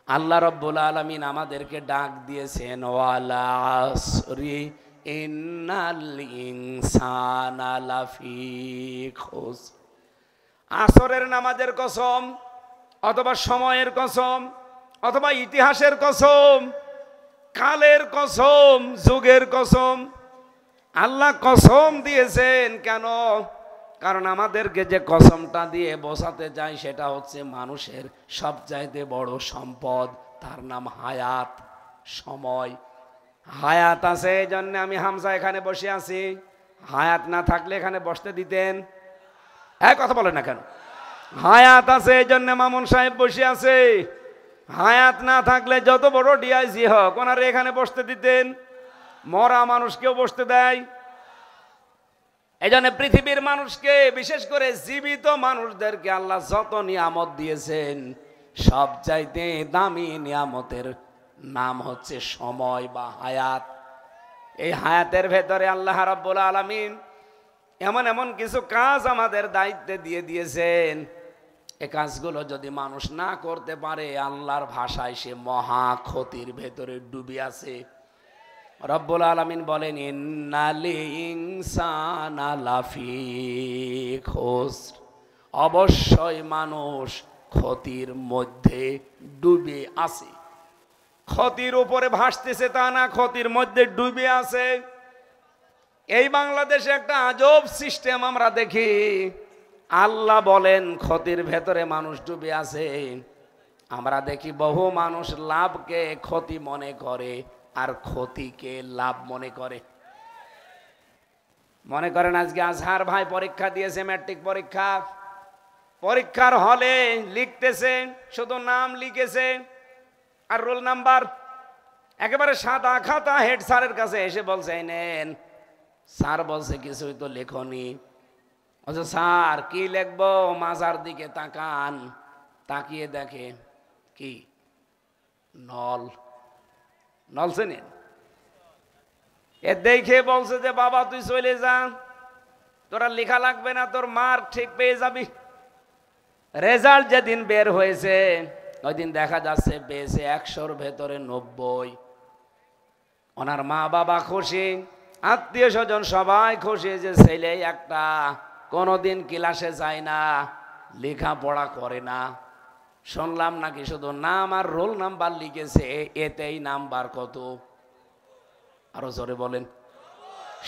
আল্লাহ রাব্বুল আলামিন আমাদেরকে ডাক দিয়েছেন, ওয়ালা আসরি ইন্নাল ইনসানা লাফি খুসর। আসরের নামাজের কসম, অথবা সময়ের কসম, অথবা ইতিহাসের কসম, কালের কসম, যুগের কসম, আল্লাহ কসম দিয়েছেন। কেন? কারণ আমাদেরকে যে কসমটা দিয়ে বোঝাতে চাই সেটা হচ্ছে মানুষের সবচাইতে বড় সম্পদ, তার নাম হায়াত, সময়। হায়াত আছে এই জন্য আমি হামজা এখানে বসে আছি। হায়াত না থাকলে এখানে বসতে দিতেন? এক কথা বলে না কেন? হায়াত আছে এই জন্য মামুন সাহেব বসে আছে। হায়াত না থাকলে যত বড় ডিআইজি হোক, ওনারা এখানে বসতে দিতেন? মরা মানুষকেও বসতে দেয়। এই জন্য পৃথিবীর মানুষকে, বিশেষ করে জীবিত মানুষদেরকে আল্লাহ যত নিয়ামত দিয়েছেন, সবচাইতে দামি নিয়ামতের নাম হচ্ছে সময় বা হায়াত। এই হায়াতের ভেতরে আল্লাহ রাব্বুল আলামিন এমন এমন কিছু কাজ আমাদের দায়িত্বে দিয়ে দিয়েছেন। এই কাজগুলো যদি মানুষ না করতে পারে, আল্লাহর ভাষায় সে মহা ক্ষতির ভেতরে ডুবে আছে। রব্বুল আলামিন বলেন, ইন্নাল ইনসানা লাফি খুসর, অবশ্যই মানুষ ক্ষতির মধ্যে ডুবে আছে। ক্ষতির উপরে ভাসতেছে তা না, ক্ষতির মধ্যে ডুবে আছে। এই বাংলাদেশে একটা আজব সিস্টেম আমরা দেখি। আল্লাহ বলেন ক্ষতির ভেতরে মানুষ ডুবে আছে, আমরা দেখি বহু মানুষ লাভকে ক্ষতি মনে করে আর ক্ষতিকে লাভ মনে করে। মনে করেন আজকে আজহার ভাই পরীক্ষা দিয়েছে, ম্যাট্রিক পরীক্ষা। পরীক্ষার হলে লিখতেছে, শুধু নাম লিখেছে আর রোল নাম্বার, একেবারে সাদা খাতা। হেড স্যারের কাছে এসে বলছে, নেন। স্যার বলছে, কিছুই তো লেখনি। বলছে, স্যার কি লিখবো? মাজার দিকে তাকান, তাকিয়ে দেখে কি নল। নল চেনেন? এ দেখে বলছে যে, বাবা তুই চলে যা, তোরা লেখা লাগবে না, তোর মার্ক ঠিক পেয়ে যাবি। রেজাল্ট যেদিন বের হয়েছে, ওই দিন দেখা যাচ্ছে পেয়েছে 100-র ভেতরে 90। ওনার মা বাবা খুশি, আত্মীয় স্বজন সবাই খুশি যে ছেলে একটা কোনোদিন ক্লাসে যায় না, লেখাপড়া করে না। শুনলাম নাকি শুধু নাম আর রোল নাম্বার লিখেছে, এতেই নাম্বার কত? আরো জোরে বলেন।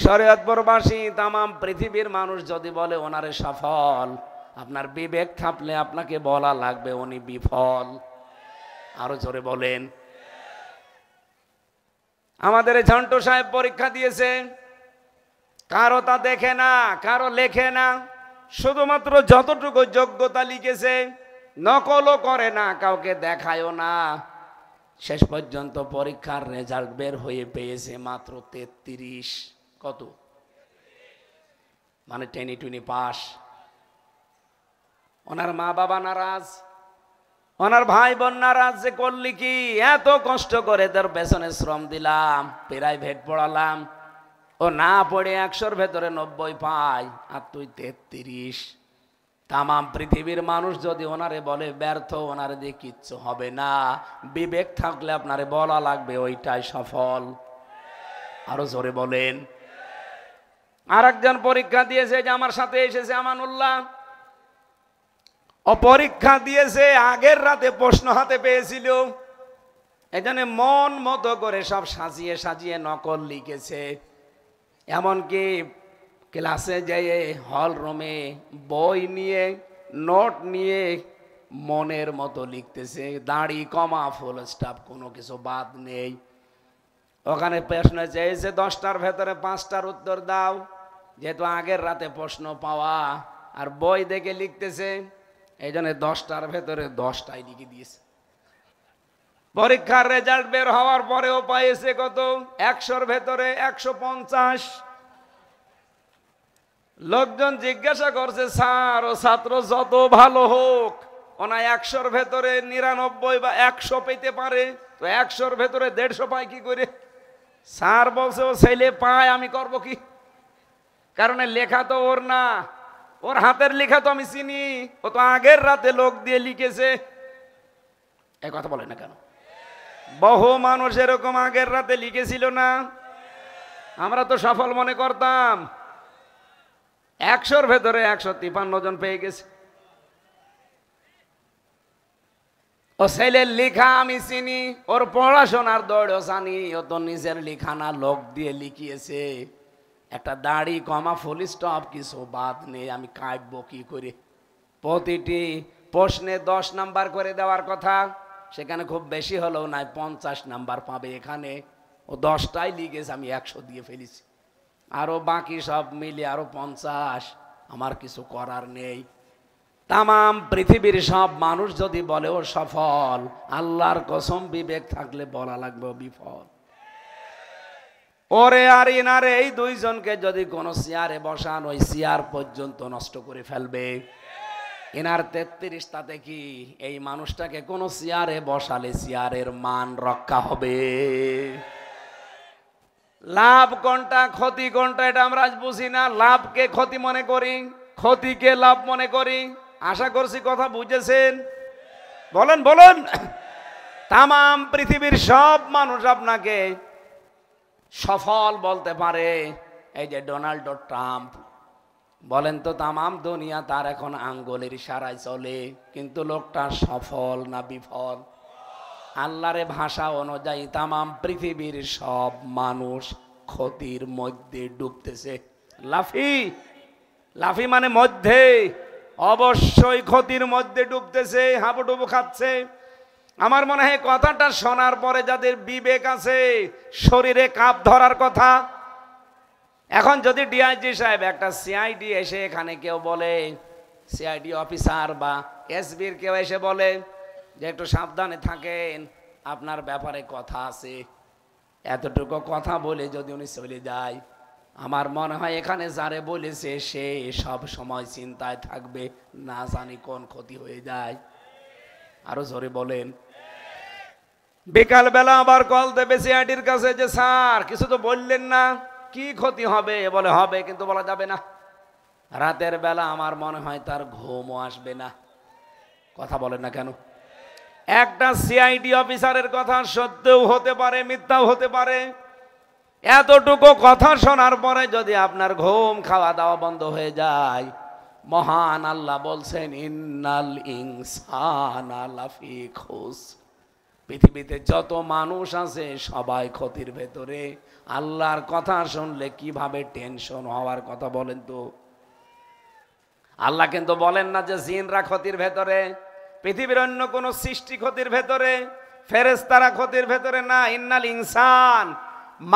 শরীয়তপুরবাসী, তামাম পৃথিবীর মানুষ যদি বলে ওনারে সফল, আপনার বিবেক থাকলে আপনাকে বলা লাগবে উনি বিফল। আরো জোরে বলেন। আমাদের ঝন্টু সাহেব পরীক্ষা দিয়েছে, কারো তা দেখে না, কারো লেখে না, শুধুমাত্র যতটুকু যোগ্যতা লিখেছে, নকলও করে না, কাউকে দেখায়ও না। শেষ পর্যন্ত পরীক্ষার রেজাল্ট বের হয়ে পেয়েছে মাত্র 33। কত? মানে 10-20 পাস। ওনার মা বাবা নারাজ, ওনার ভাই বোন নারাজ, যে করলি কি, এত কষ্ট করে তোর পেছনে শ্রম দিলাম, প্রাইভেট পড়ালাম, ও না পড়ে 100-র ভেতরে 90 পায়, আর তুই 33। তামাম পৃথিবীর মানুষ যদি ওনারে বলে ব্যর্থ, ওনারে দিয়ে কিচ্ছু হবে না, বিবেক থাকলে আপনারে বলা লাগবে ওইটাই সফল। আরো জোরে বলেন। আর একজন পরীক্ষা দিয়েছে, যে আমার সাথে এসেছে আমানুল্লাহ, ও পরীক্ষা দিয়েছে, আগের রাতে প্রশ্ন হাতে পেয়েছিল, এজন্য মন মতো করে সব সাজিয়ে সাজিয়ে নকল লিখেছে। এমনকি ক্লাসে যেয়ে হল রুমে বই নিয়ে নোট নিয়ে মনের মতো লিখতেছে, দাড়ি কমা ফুল স্টপ, কোনো কিছু বাদ নেই। ওখানে প্রশ্ন চেয়েছে 10টার ভেতরে 5টার উত্তর দাও, যেহেতু আগের রাতে প্রশ্ন পাওয়া আর বই দেখে লিখতেছে, এই জন্য 10টার ভেতরে 10টাই লিখে দিয়েছে। পরীক্ষার রেজাল্ট বের হওয়ার পরেও পাইছে কত? 100-র ভেতরে 150। লোকজন জিজ্ঞাসা করছে, স্যার ও ছাত্র যত ভালো হোক, ওনা 100-র ভেতরে 99 বা 100 পেতে পারে, তো 100-র ভেতরে 150 পায় কি করে? স্যার বলছে, ও ছেলে পায়, আমি করব কি? কারণ লেখা তো ওর না, ওর হাতের লেখা তো আমি চিনি, ও তো আগের রাতে লোক দিয়ে লিখেছে। এই কথা বলে না কেন? বহু মানুষ এরকম আগের রাতে লিখেছিল না, আমরা তো সফল মনে করতাম। 100-র ভেতরে 153 জন পেয়ে গেছে। ও ছেলের লেখা আমি চিনি, ওর পড়াশোনার দৌড়ও জানি, ও তো নিজের লেখা না, লোক দিয়ে লিখিয়েছে। একটা দাড়ি কমা ফুল স্টপ কিছু বাদ নেই, আমি কাটবো কি করে? প্রতিটি প্রশ্নে 10 নাম্বার করে দেওয়ার কথা, সেখানে খুব বেশি হলেও নাই 50 নাম্বার পাবে। এখানে ও 10টাই লিখেছে, আমি 100 দিয়ে ফেলেছি, আরো বাকি সব মিলে আরো 50। আমার কিছু করার নেই। তামাম পৃথিবীর সব মানুষ যদি বলে ও সফল, আল্লাহর কসম বিবেক থাকলে বলা লাগবে বিফল। ওরে আর ইনারে, এই দুইজনকে যদি কোন চেয়ারে বসান, ওই চেয়ার পর্যন্ত নষ্ট করে ফেলবে। এনার 33, তাতে কি? এই মানুষটাকে কোন চেয়ারে বসালে চেয়ারের মান রক্ষা হবে। লাভ কোনটা ক্ষতি কোনটা এটা আমরা আজ বুঝি না। লাভকে ক্ষতি মনে করি, ক্ষতিকে লাভ মনে করি। আশা করছি কথা বুঝেছেন। বলেন বলেন। তামাম পৃথিবীর সব মানুষ আপনাকে সফল বলতে পারে। এই যে ডোনাল্ড ট্রাম্প, বলেন তো তামাম দুনিয়া তার এখন আঙ্গুলের ইশারায় চলে, কিন্তু লোকটা সফল না বিফল? আল্লাহর ভাষা অনুযায়ী তামাম পৃথিবীর সব মানুষ ক্ষতির মধ্যে ডুবতেছে। লাফি লাফি মানে মধ্যে, অবশ্যই ক্ষতির মধ্যে ডুবতেছে, হাবুডুবু খাচ্ছে। আমার মনে হয় কথাটা শোনার পরে যাদের বিবেক আছে, শরীরে কাপ ধরার কথা। এখন যদি ডিআইজি সাহেব, একটা সিআইডি এসে এখানে কেউ বলে, সিআইডি অফিসার বা এসবির কেউ এসে বলে যে একটু সাবধানে থাকেন, আপনার ব্যাপারে কথা আছে, এতটুকু কথা বলে যদি উনি চলে যায়, আমার মনে হয় এখানে যারে বলেছে সে সব সময় চিন্তায় থাকবে, না জানি কোন ক্ষতি হয়ে যায়। আরো জোরে বলেন। বিকাল বেলা আবার কল দেবে সিআইডির কাছে যে স্যার কিছু তো বললেন না, কি ক্ষতি হবে? বলে হবে, কিন্তু বলা যাবে না। রাতের বেলা আমার মনে হয় তার ঘুমও আসবে না। কথা বলেন না কেন? একটা সিআইডি অফিসারের কথা সত্যও হতে পারে, মিথ্যাও হতে পারে। এতটুকু কথা শোনার পরে যদি আপনার ঘুম খাওয়া দাওয়া বন্ধ হয়ে যায়, মহান আল্লাহ বলছেন ইন্নাল ইনসানা লাফি খুসর, পৃথিবীতে যত মানুষ আছে সবাই ক্ষতির ভেতরে। আল্লাহর কথা শুনলে কিভাবে টেনশন হওয়ার কথা বলেন তো। আল্লাহ কিন্তু বলেন না যে জিনরা ক্ষতির ভেতরে, পৃথিবীর অন্য কোন সৃষ্টি ক্ষতির ভেতরে, ফেরেশতারা ক্ষতির ভেতরে না। ইন্নাল ইনসান,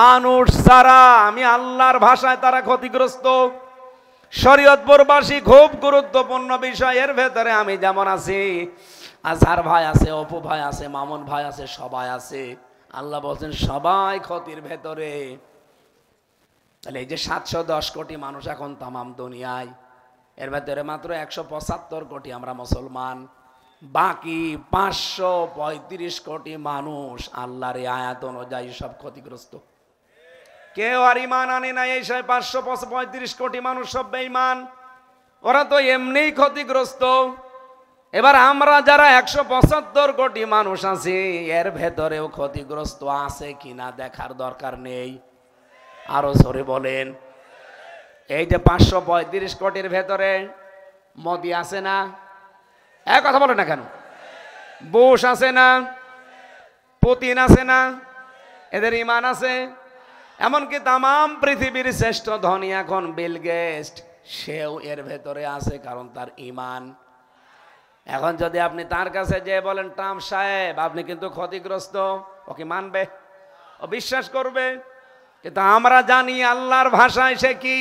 মানুষ যারা, আমি আল্লাহর ভাষায় তারা ক্ষতিগ্রস্ত। শরীয়তপুরবাসী খুব গুরুত্বপূর্ণ বিষয়ের ভেতরে আমি যেমন আছি, আজহার ভাই আছে, অপু ভাই আছে, মামুন ভাই আছে, সবাই আছে। আল্লাহ বলছেন সবাই ক্ষতির ভেতরে। তাহলে এই যে 710 কোটি মানুষ এখন তামাম দুনিয়ায়, এর ভেতরে মাত্র 175 কোটি আমরা মুসলমান, বাকি 535 কোটি মানুষ আল্লাহর এই আয়াত অনুযায়ী সব ক্ষতিগ্রস্ত। কেউ আর ইমান আনে না, এই সব 535 কোটি মানুষ সব বেঈমান, ওরা তো এমনিই ক্ষতিগ্রস্ত। এবার আমরা যারা 175 কোটি মানুষ আছি, এর ভেতরেও ক্ষতিগ্রস্ত আছে কিনা দেখার দরকার নেই? আরো জোরে বলেন। এই যে 535 কোটির ভেতরে মোদি আছে না? এক কথা বলে না কেন? বুশ আছে না? পুতিন আছে না? এদের ইমান আছে? এমনকি তামাম পৃথিবীর শ্রেষ্ঠ ধনী এখন বিল গেটস, সেও এর ভেতরে আছে, কারণ তার ইমান। এখন যদি আপনি তার কাছে যে বলেন ট্রাম্প সাহেব আপনি কিন্তু ক্ষতিগ্রস্ত, ওকে মানবে? ও বিশ্বাস করবে? কিন্তু আমরা জানি আল্লাহর ভাষায় সে কি।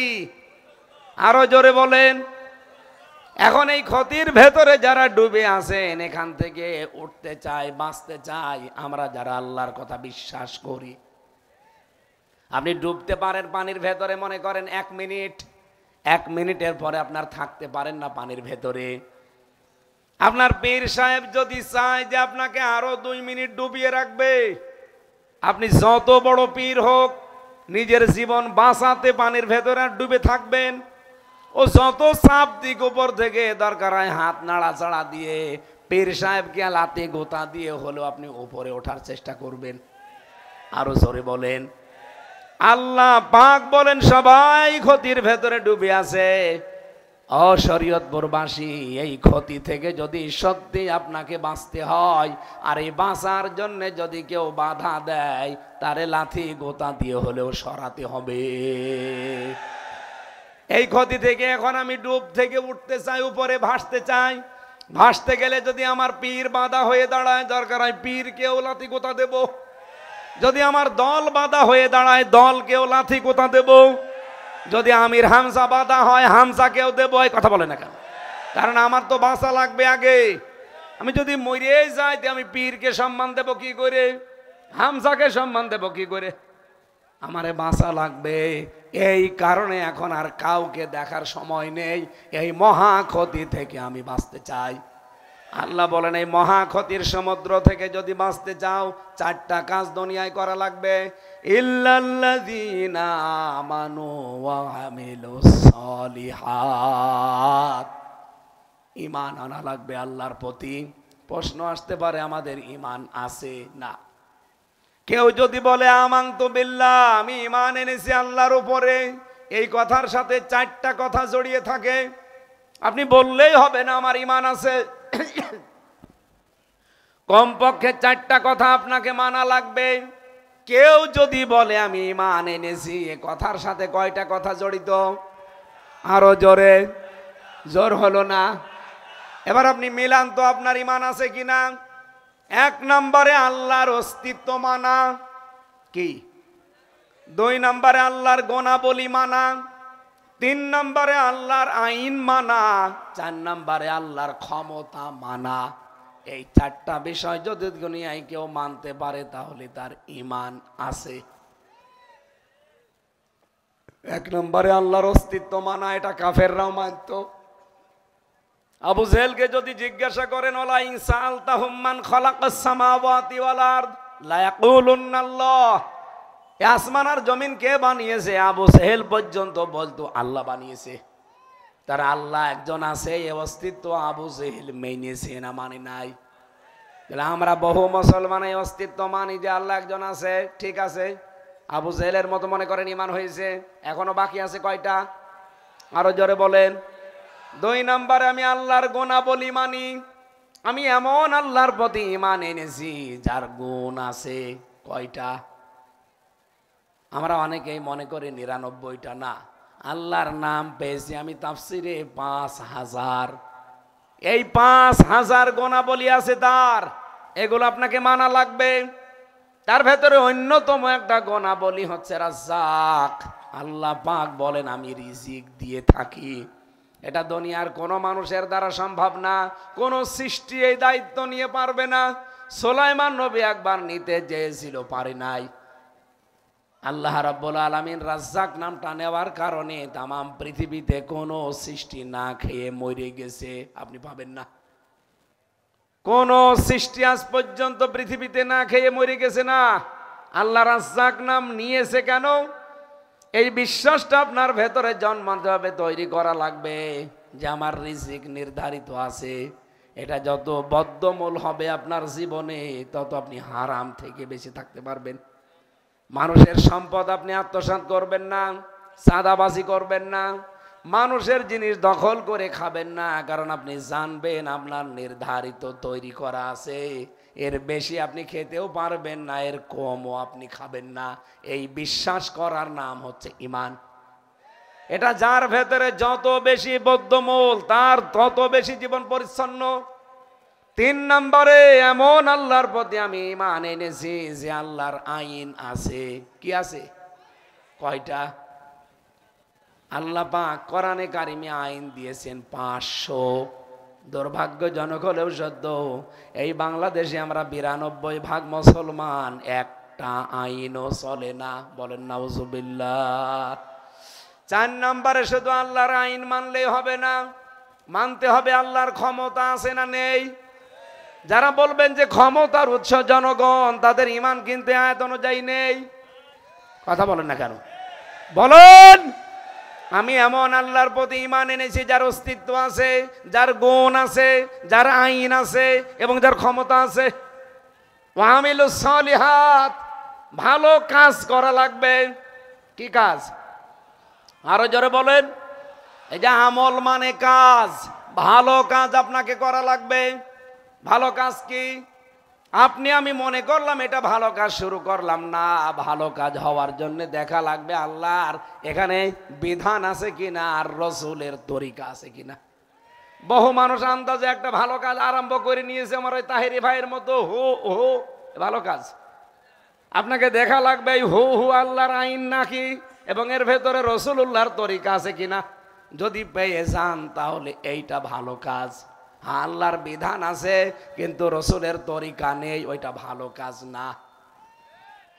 আরো জোরে বলেন। এখন এই ক্ষতির ভেতরে যারা ডুবে আছেন, এখান থেকে উঠতে চাই, বাঁচতে চাই, আমরা যারা আল্লাহর কথা বিশ্বাস করি। আপনি ডুবতে পারেন পানির ভেতরে, মনে করেন 1 মিনিট, 1 মিনিটের পরে আপনার থাকতে পারেন না পানির ভেতরে। আপনার পীর সাহেব যদি চায় যে আপনাকে আরো 2 মিনিট ডুবিয়ে রাখবে, আপনি যত বড় পীর হোক, নিজের জীবন বাঁচাতে পানির ভেতরে ডুবে থাকবেন। ও যত চাপ দিক উপর থেকে, দরকার হয় হাত নাড়াচাড়া দিয়ে, পীর সাহেবকে লাতে গোতা দিয়ে হলেও আপনি উপরে ওঠার চেষ্টা করবেন। আরো জোরে বলেন। আল্লাহ পাক বলেন সবাই ক্ষতির ভেতরে ডুবে আছে। অশরীয়তপুরবাসী, এই ক্ষতি থেকে যদি সত্যি আপনাকে বাঁচতে হয়, আর এই বাঁচার জন্য যদি কেউ বাধা দেয়, তারে লাথি গোতা দিয়ে হলেও সরাতে হবে। এই ক্ষতি থেকে এখন আমি ডুব থেকে উঠতে চাই, উপরে ভাসতে চাই। ভাসতে গেলে যদি আমার পীর বাধা হয়ে দাঁড়ায়, দরকার হয় পীরকেও লাথি গোতা দেব। যদি আমার দল বাধা হয়ে দাঁড়ায়, দলকেও লাথি গোতা দেব। যদি আমির হামজা বাধা হয়, হামজাকেও দেবো। এই কথা বলে না কেন? কারণ আমার তো বাঁচা লাগবে আগে। আমি যদি মরে যাই, আমি পীরকে সম্মান দেব কি করে? হামজাকে সম্মান দেব কি করে? আমারে বাঁচা লাগবে। এই কারণে এখন আর কাউকে দেখার সময় নেই। এই মহা ক্ষতি থেকে আমি বাঁচতে চাই। আল্লাহ বলেন এই মহা ক্ষতির সমুদ্র থেকে যদি বাঁচতে চাও, 4টা কাজ দুনিয়ায় করা লাগবে। ইল্লাল্লাযীনা আমানু ওয়া আমিলুস সলিহাত। ঈমান আনা লাগবে আল্লাহর প্রতি। প্রশ্ন আসতে পারে আমাদের ঈমান আছে না? কেউ যদি বলে আমানতু বিল্লাহ, আমি ঈমান এনেছি আল্লাহর উপরে, এই কথার সাথে 4টা কথা জড়িয়ে থাকে। আপনি বললেই হবে না আমার ঈমান আছে। কমপক্ষে 4টা কথা আপনাকে মানা লাগবে। কেউ যদি বলে আমি ঈমান এনেছি, এ কথার সাথে কয়টা কথা জড়িত? আরো জোরে। জোর হলো না? এবার আপনি মিলান তো আপনার ঈমান আছে কিনা। 1 নম্বরে আল্লাহর অস্তিত্ব মানা, কি? 2 নম্বরে আল্লাহর গুণাবলী মানা, 3 নম্বরে আল্লাহর আইন মানা, 4 নম্বরে আল্লাহর ক্ষমতা মানা। এই 4টা বিষয় যদি দুনিয়ায় কেউ মানতে পারে, তাহলে তার ঈমান আছে। 1 নম্বরে আল্লাহর অস্তিত্ব মানা, এটা কাফেররাও মানত। আবু জেহেলকে যদি জিজ্ঞাসা করেন ওয়ালা ইন সাআলতাহুম মান খালাকাস সামাওয়াতি ওয়াল আরদ লা ইয়াকুলুন্না আল্লাহ, এই আসমান আর জমিন কে বানিয়েছে, আবু জেহেল পর্যন্ত বলতো আল্লাহ বানিয়েছে। তার আল্লাহ একজন আছে, এই অস্তিত্ব আবু জেহেল মেনেছে না মানে নাই? আমরা বহু মুসলমান এই অস্তিত্ব মানি যে আল্লাহ একজন আছে, ঠিক আছে। আবু জেহেলের মতো মনে করেন ঈমান হয়েছে। এখনো বাকি আছে কয়টা? আরো জোরে বলেন। 2 নম্বরে আমি আল্লাহর গুণাবলী মানি। আমি এমন আল্লাহর প্রতি ঈমান এনেছি যার গুণ আছে। কয়টা? আমরা অনেকেই মনে করি 99টা। না, আল্লাহর নাম পেয়েছি আমি তাফসিরে 5000। এই 5000 গুণাবলী আছে তার, এগুলো আপনাকে মানা লাগবে। তার ভেতরে অন্যতম একটা গুণাবলী হচ্ছে রাজ্জাক। আল্লাহ পাক বলেন আমি রিজিক দিয়ে থাকি। এটা দুনিয়ার কোনো মানুষের দ্বারা সম্ভব না। কোন সৃষ্টি এই দায়িত্ব নিয়ে পারবে না। সুলাইমান নবী একবার নিতে চেয়েছিল, পারে নাই। আল্লাহ রাব্বুল আলামিন রাজ্জাক নামটা নেওয়ার কারণে তামাম পৃথিবীতে কোনো সৃষ্টি না খেয়ে মরে গেছে আপনি পাবেন না। কোন সৃষ্টি আজ পর্যন্ত পৃথিবীতে না খেয়ে মরে গেছে না। আল্লাহ রাজ্জাক নাম নিয়েছে কেন? এই বিশ্বাসটা আপনার ভেতরে জন্মাতে হবে, তৈরি করা লাগবে যে আমার রিজিক নির্ধারিত আছে। এটা যত বদ্ধমূল হবে আপনার জীবনে, তত আপনি হারাম থেকে বেঁচে থাকতে পারবেন। মানুষের সম্পদ আপনি আত্মসাৎ করবেন না, চাঁদাবাজি করবেন না, মানুষের জিনিস দখল করে খাবেন না, কারণ আপনি জানবেন আপনার নির্ধারিত তৈরি করা আছে, এর বেশি আপনি খেতেও পারবেন না, এর কমও আপনি খাবেন না। এই বিশ্বাস করার নাম হচ্ছে ঈমান। এটা যার ভেতরে যত বেশি বদ্ধমূল তার তত বেশি জীবন পরিচ্ছন্ন। 3 নম্বরে এমন আল্লাহর প্রতি আমি ঈমান এনেছি যে আল্লাহর আইন আছে। কি আছে? কয়টা? আল্লাহ পাক কোরআনে কারিমে আইন দিয়েছেন 500। দুর্ভাগ্যজনক হলেও সত্য, এই বাংলাদেশে আমরা 92% মুসলমান, একটা আইনও চলে না। বলেন নাউজুবিল্লাহ। 4 নম্বরে শুধু আল্লাহর আইন মানলেই হবে না, মানতে হবে আল্লাহর ক্ষমতা আছে না নেই। যারা বলবেন যে ক্ষমতার উৎস জনগণ, তাদের ঈমান কিন্তু আয়াত অনুযায়ী নেই। কথা বলেন না কেন? বলেন। আমি এমন আল্লাহর প্রতি ঈমান এনেছি যার অস্তিত্ব আছে, যার গুণ আছে, যার আইন আছে এবং যার ক্ষমতা আছে। ওয়া আমিলুস সালিহাত, ভালো কাজ করা লাগবে। কি কাজ? আরো জোরে বলেন। এই যে আমল মানে কাজ, ভালো কাজ আপনাকে করা লাগবে। ভালো কাজ কি? আপনি আমি মনে করলাম এটা ভালো কাজ শুরু করলাম না, ভালো কাজ হওয়ার জন্য দেখা লাগবে আল্লাহর এখানে বিধান আছে কিনা আর রসুলের তরিকা আছে কিনা। বহু মানুষ আন্দাজে একটা ভালো কাজ আরম্ভ করে নিয়েছে, আমার ওই তাহেরি ভাইয়ের মতো হো হো ভালো কাজ। আপনাকে দেখা লাগবে হু হু আল্লাহর আইন নাকি এবং এর ভেতরে রসুলুল্লাহর তরিকা আছে কিনা। যদি পেয়ে যান তাহলে এইটা ভালো কাজ। আল্লাহর বিধান আছে কিন্তু রসুলের তরিকা নেই, ওইটা ভালো কাজ না।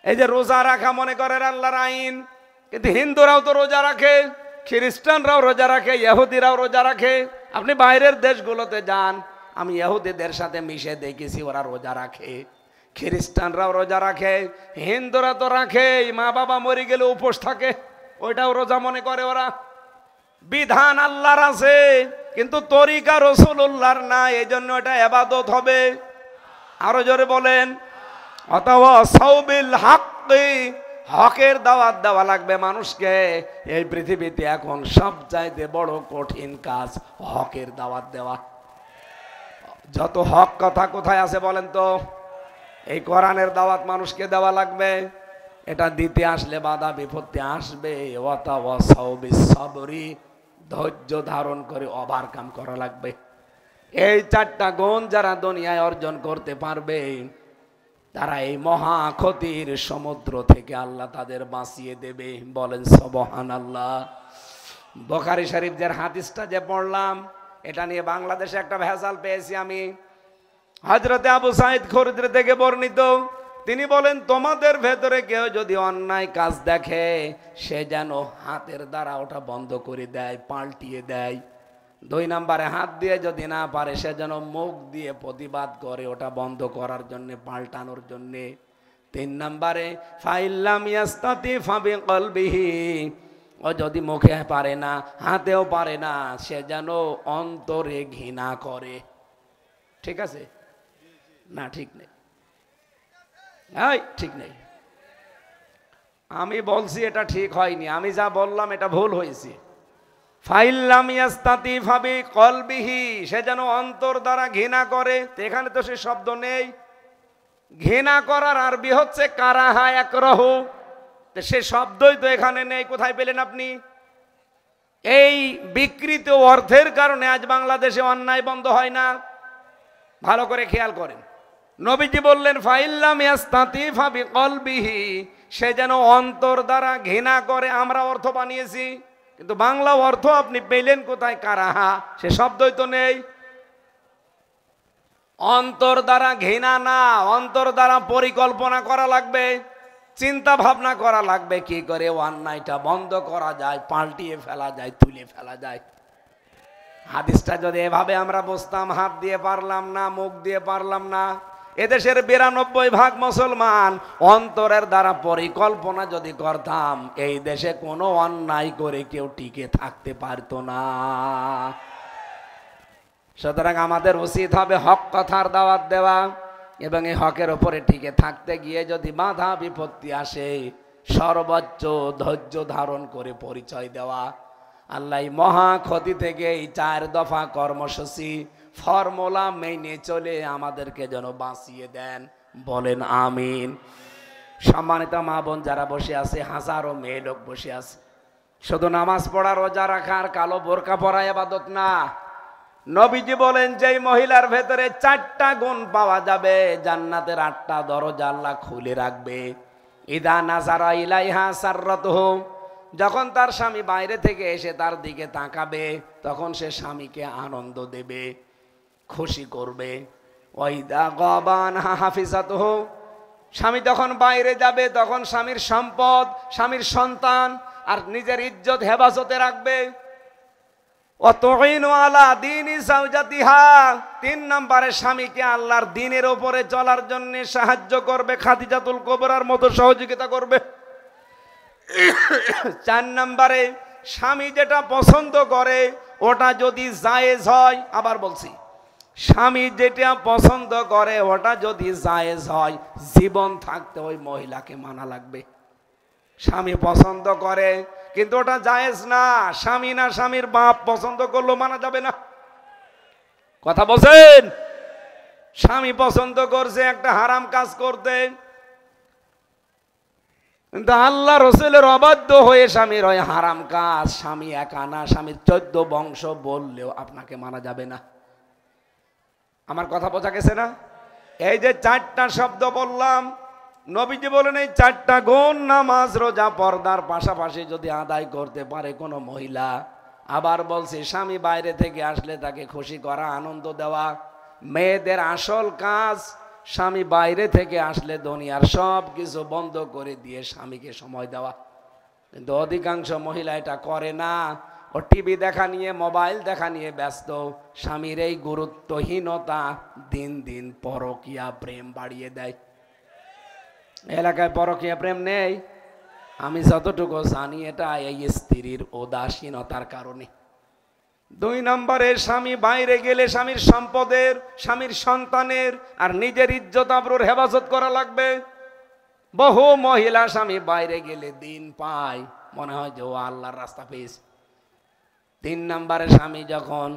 এই যে রোজা রাখা মনে করেন আল্লাহর আইন, কিন্তু হিন্দুরাও তো রোজা রাখে, খ্রিস্টানরাও রোজা রাখে, ইহুদিরাও রোজা রাখে। আপনি বাইরের দেশগুলোতে যান, আমি ইহুদিদের সাথে মিশে দেখেছি ওরা রোজা রাখে, খ্রিস্টানরাও রোজা রাখে, হিন্দুরা তো রাখে, মা বাবা মরে গেলে উপোস থাকে, ওইটাও রোজা মনে করে ওরা। বিধান আল্লাহর আছে কিন্তু তরিকা রাসূলুল্লাহর না, এই জন্য এটা ইবাদত হবে। আরো জোরে বলেন। অথবা সাউবিল হাক্কি, হকের দাওয়াত দেওয়া লাগবে মানুষকে। এই পৃথিবীতে এখন সবচাইতে বড় কঠিন কাজ হকের দাওয়াত দেওয়া। যত হক কথা কোথায় আছে বলেন তো? এই কোরআনের দাওয়াত মানুষকে দেওয়া লাগবে। এটা দিতে আসলে বাধা বিপত্তি আসবে। ওয়াতাওয়া সাউবিস সাবরি, ধৈর্য ধারণ করে ওভারকাম করা লাগবে। এই 4টা গুণ যারা দুনিয়ায় অর্জন করতে পারবে, তারা এই মহা ক্ষতির সমুদ্র থেকে আল্লাহ তাদের বাঁচিয়ে দেবে। বলেন সুবহানাল্লাহ। বুখারী শরীফ যে হাদিসটা যে পড়লাম, এটা নিয়ে বাংলাদেশে একটা ভেজাল পেয়েছি আমি। হযরতে আবু সাঈদ খুদরী থেকে বর্ণিত, তিনি বলেন, তোমাদের ভেতরে কেউ যদি অন্যায় কাজ দেখে, সে যেন হাতের দ্বারা ওটা বন্ধ করে দেয়, পাল্টিয়ে দেয়। 2 নম্বরে হাত দিয়ে যদি না পারে, সে যেন মুখ দিয়ে প্রতিবাদ করে ওটা বন্ধ করার জন্য, পাল্টানোর জন্য। 3 নম্বরে ফাইল্লাম ইয়াস্তাতি ফাবিকলবিহি, ও যদি মুখে পারে না, হাতেও পারে না, সে যেন অন্তরে ঘৃণা করে। ঠিক আছে না? ঠিক নেই, ঠিক নেই। আমি বলছি এটা ঠিক হয়নি, আমি যা বললাম এটা ভুল হয়েছে। ফাইল্লাম ইয়াস্তাতি ফাবিকলবিহি, সে যেন অন্তর দ্বারা ঘৃণা করে। এখানে তো সে শব্দ নেই। ঘৃণা করার আরবি হচ্ছে কারাহা ইয়াকরাহু, সে শব্দই তো এখানে নেই। কোথায় পেলেন আপনি? এই বিকৃত অর্থের কারণে আজ বাংলাদেশে অন্যায় বন্ধ হয় না। ভালো করে খেয়াল করেন। নবীজি বললেন ফাইল্লাম ইয়াস্তাতি ফাবিকলবিহি, সে যেন অন্তর দ্বারা ঘৃণা করে। আমরা অর্থ বানিয়েছি, কিন্তু বাংলা অর্থ আপনি পেলেন কোথায়? কারাহা, সে শব্দই তো নেই। অন্তর দ্বারা ঘৃণা না, অন্তর দ্বারা পরিকল্পনা করা লাগবে। চিন্তা ভাবনা করা লাগবে কি করে অন্যায়টা বন্ধ করা যায়, পাল্টিয়ে ফেলা যায়, তুলে ফেলা যায়। হাদিসটা যদি এভাবে আমরা বুঝতাম, হাত দিয়ে পারলাম না, মুখ দিয়ে পারলাম না। এদেশের 92% মুসলমান অন্তরের দ্বারা পরিকল্পনা যদি করতাম, এই দেশে কোনো অন্যায় করে কেউ টিকে থাকতে পারতো না। সুতরাং আমাদের উচিত হবে হক কথার দাওয়াত দেওয়া, এবং এই হকের ওপরে টিকে থাকতে গিয়ে যদি বাধা বিপত্তি আসে, সর্বোচ্চ ধৈর্য ধারণ করে পরিচয় দেওয়া। আল্লাহ মহা ক্ষতি থেকে এই 4 দফা কর্মসূচি ফর্মুলা মেনে চলে আমাদেরকে যেন বাঁচিয়ে দেন, বলেন আমিন। সম্মানিত মা বোন যারা বসে আছে, হাজারো মেয়ে লোক বসে আছে, শুধু নামাজ পড়া, রোজা রাখা আর কালো বোরকা পরা ইবাদত না। নবীজি বলেন যেই মহিলার ভেতরে 4টা গুণ পাওয়া যাবে, জান্নাতের 8টা দরজা আল্লাহ খুলে রাখবে। ইদা নাজারা ইলাইহা সাররাতুহু, যখন তার স্বামী বাইরে থেকে এসে তার দিকে তাকাবে, তখন সে স্বামীকে আনন্দ দেবে, খুশি করবে। ওয়াইদা গাবানহা হাফিজাতুহু, স্বামী যখন বাইরে যাবে তখন স্বামীর সম্পদ, স্বামীর সন্তান আর নিজের ইজ্জত হেফাজতে রাখবে। ওয়াতুইনু আলা দীনি যাওজাতিহা, 3 নম্বরে স্বামীকে আল্লাহর দ্বীনের উপরে চলার জন্য সাহায্য করবে, খাদিজাতুল কুবরার মতো সহযোগিতা করবে। 4 নম্বরে স্বামী যেটা পছন্দ করে ওটা যদি জায়েজ হয়, আবার বলছি, স্বামী যেটা পছন্দ করে ওটা যদি জায়েজ হয়, জীবন থাকতে ওই মহিলাকে মানা লাগবে। স্বামী পছন্দ করে কিন্তু ওটা জায়েজ না, স্বামী না স্বামীর বাপ পছন্দ করলো মানা যাবে না। কথা বলছেন? স্বামী পছন্দ করছে একটা হারাম কাজ করতে, কিন্তু আল্লাহ রসুলের অবাধ্য হয়ে স্বামীর ওই হারাম কাজ, স্বামী একা না, স্বামীর 14 বংশ বললেও আপনাকে মানা যাবে না। আমার কথা বোঝা গেছে না? এই যে 4টা শব্দ বললাম, নবীজি বলেন এই 4টা গুণ নামাজ রোজা পর্দার পাশাপাশি যদি আদায় করতে পারে কোনো মহিলা, আবার বলছি স্বামী বাইরে থেকে আসলে তাকে খুশি করা, আনন্দ দেওয়া। মেয়েদের আসল কাজ স্বামী বাইরে থেকে আসলে দুনিয়ার সব কিছু বন্ধ করে দিয়ে স্বামীকে সময় দেওয়া, কিন্তু অধিকাংশ মহিলা এটা করে না। ও টিভি দেখা নিয়ে, মোবাইল দেখা নিয়ে ব্যস্ত। স্বামীর এই গুরুত্বহীনতা দিন দিন পরকীয়া প্রেম বাড়িয়ে দেয়। এলাকায় পরকীয়া প্রেম নেই, আমি যতটুকু জানি এটা এই স্ত্রীর উদাসীনতার কারণে। 2 নম্বরে স্বামী বাইরে গেলে স্বামীর সম্পদের, স্বামীর সন্তানের আর নিজের ইজ্জত আবরুর হেফাজত করা লাগবে। বহু মহিলা স্বামী বাইরে গেলে দিন পায়, মনে হয় যে ও আল্লাহর রাস্তা পেয়েছে। 3 নম্বরে স্বামী যখন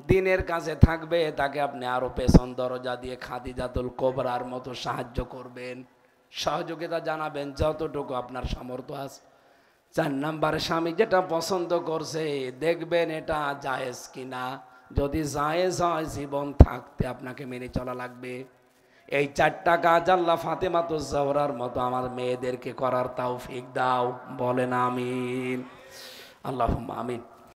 দিনের কাছে থাকবে, তাকে আপনি আরো পেছন দরজা দিয়ে খাদিজাতুল কুবরার মতো সাহায্য করবেন, সহযোগিতা জানাবেন যতটুকু আপনার সামর্থ্য আছে। 4 নম্বরে স্বামী যেটা পছন্দ করছে দেখবেন এটা জায়েজ কিনা, যদি জায়েজ হয় জীবন থাকতে আপনাকে মেনে চলা লাগবে। এই 4টা কাজ আল্লাহ ফাতেমাতুজ জহরার মতো আমার মেয়েদেরকে করার তৌফিক দাও, বলেন আমিন। আল্লাহুম্মা আমিন।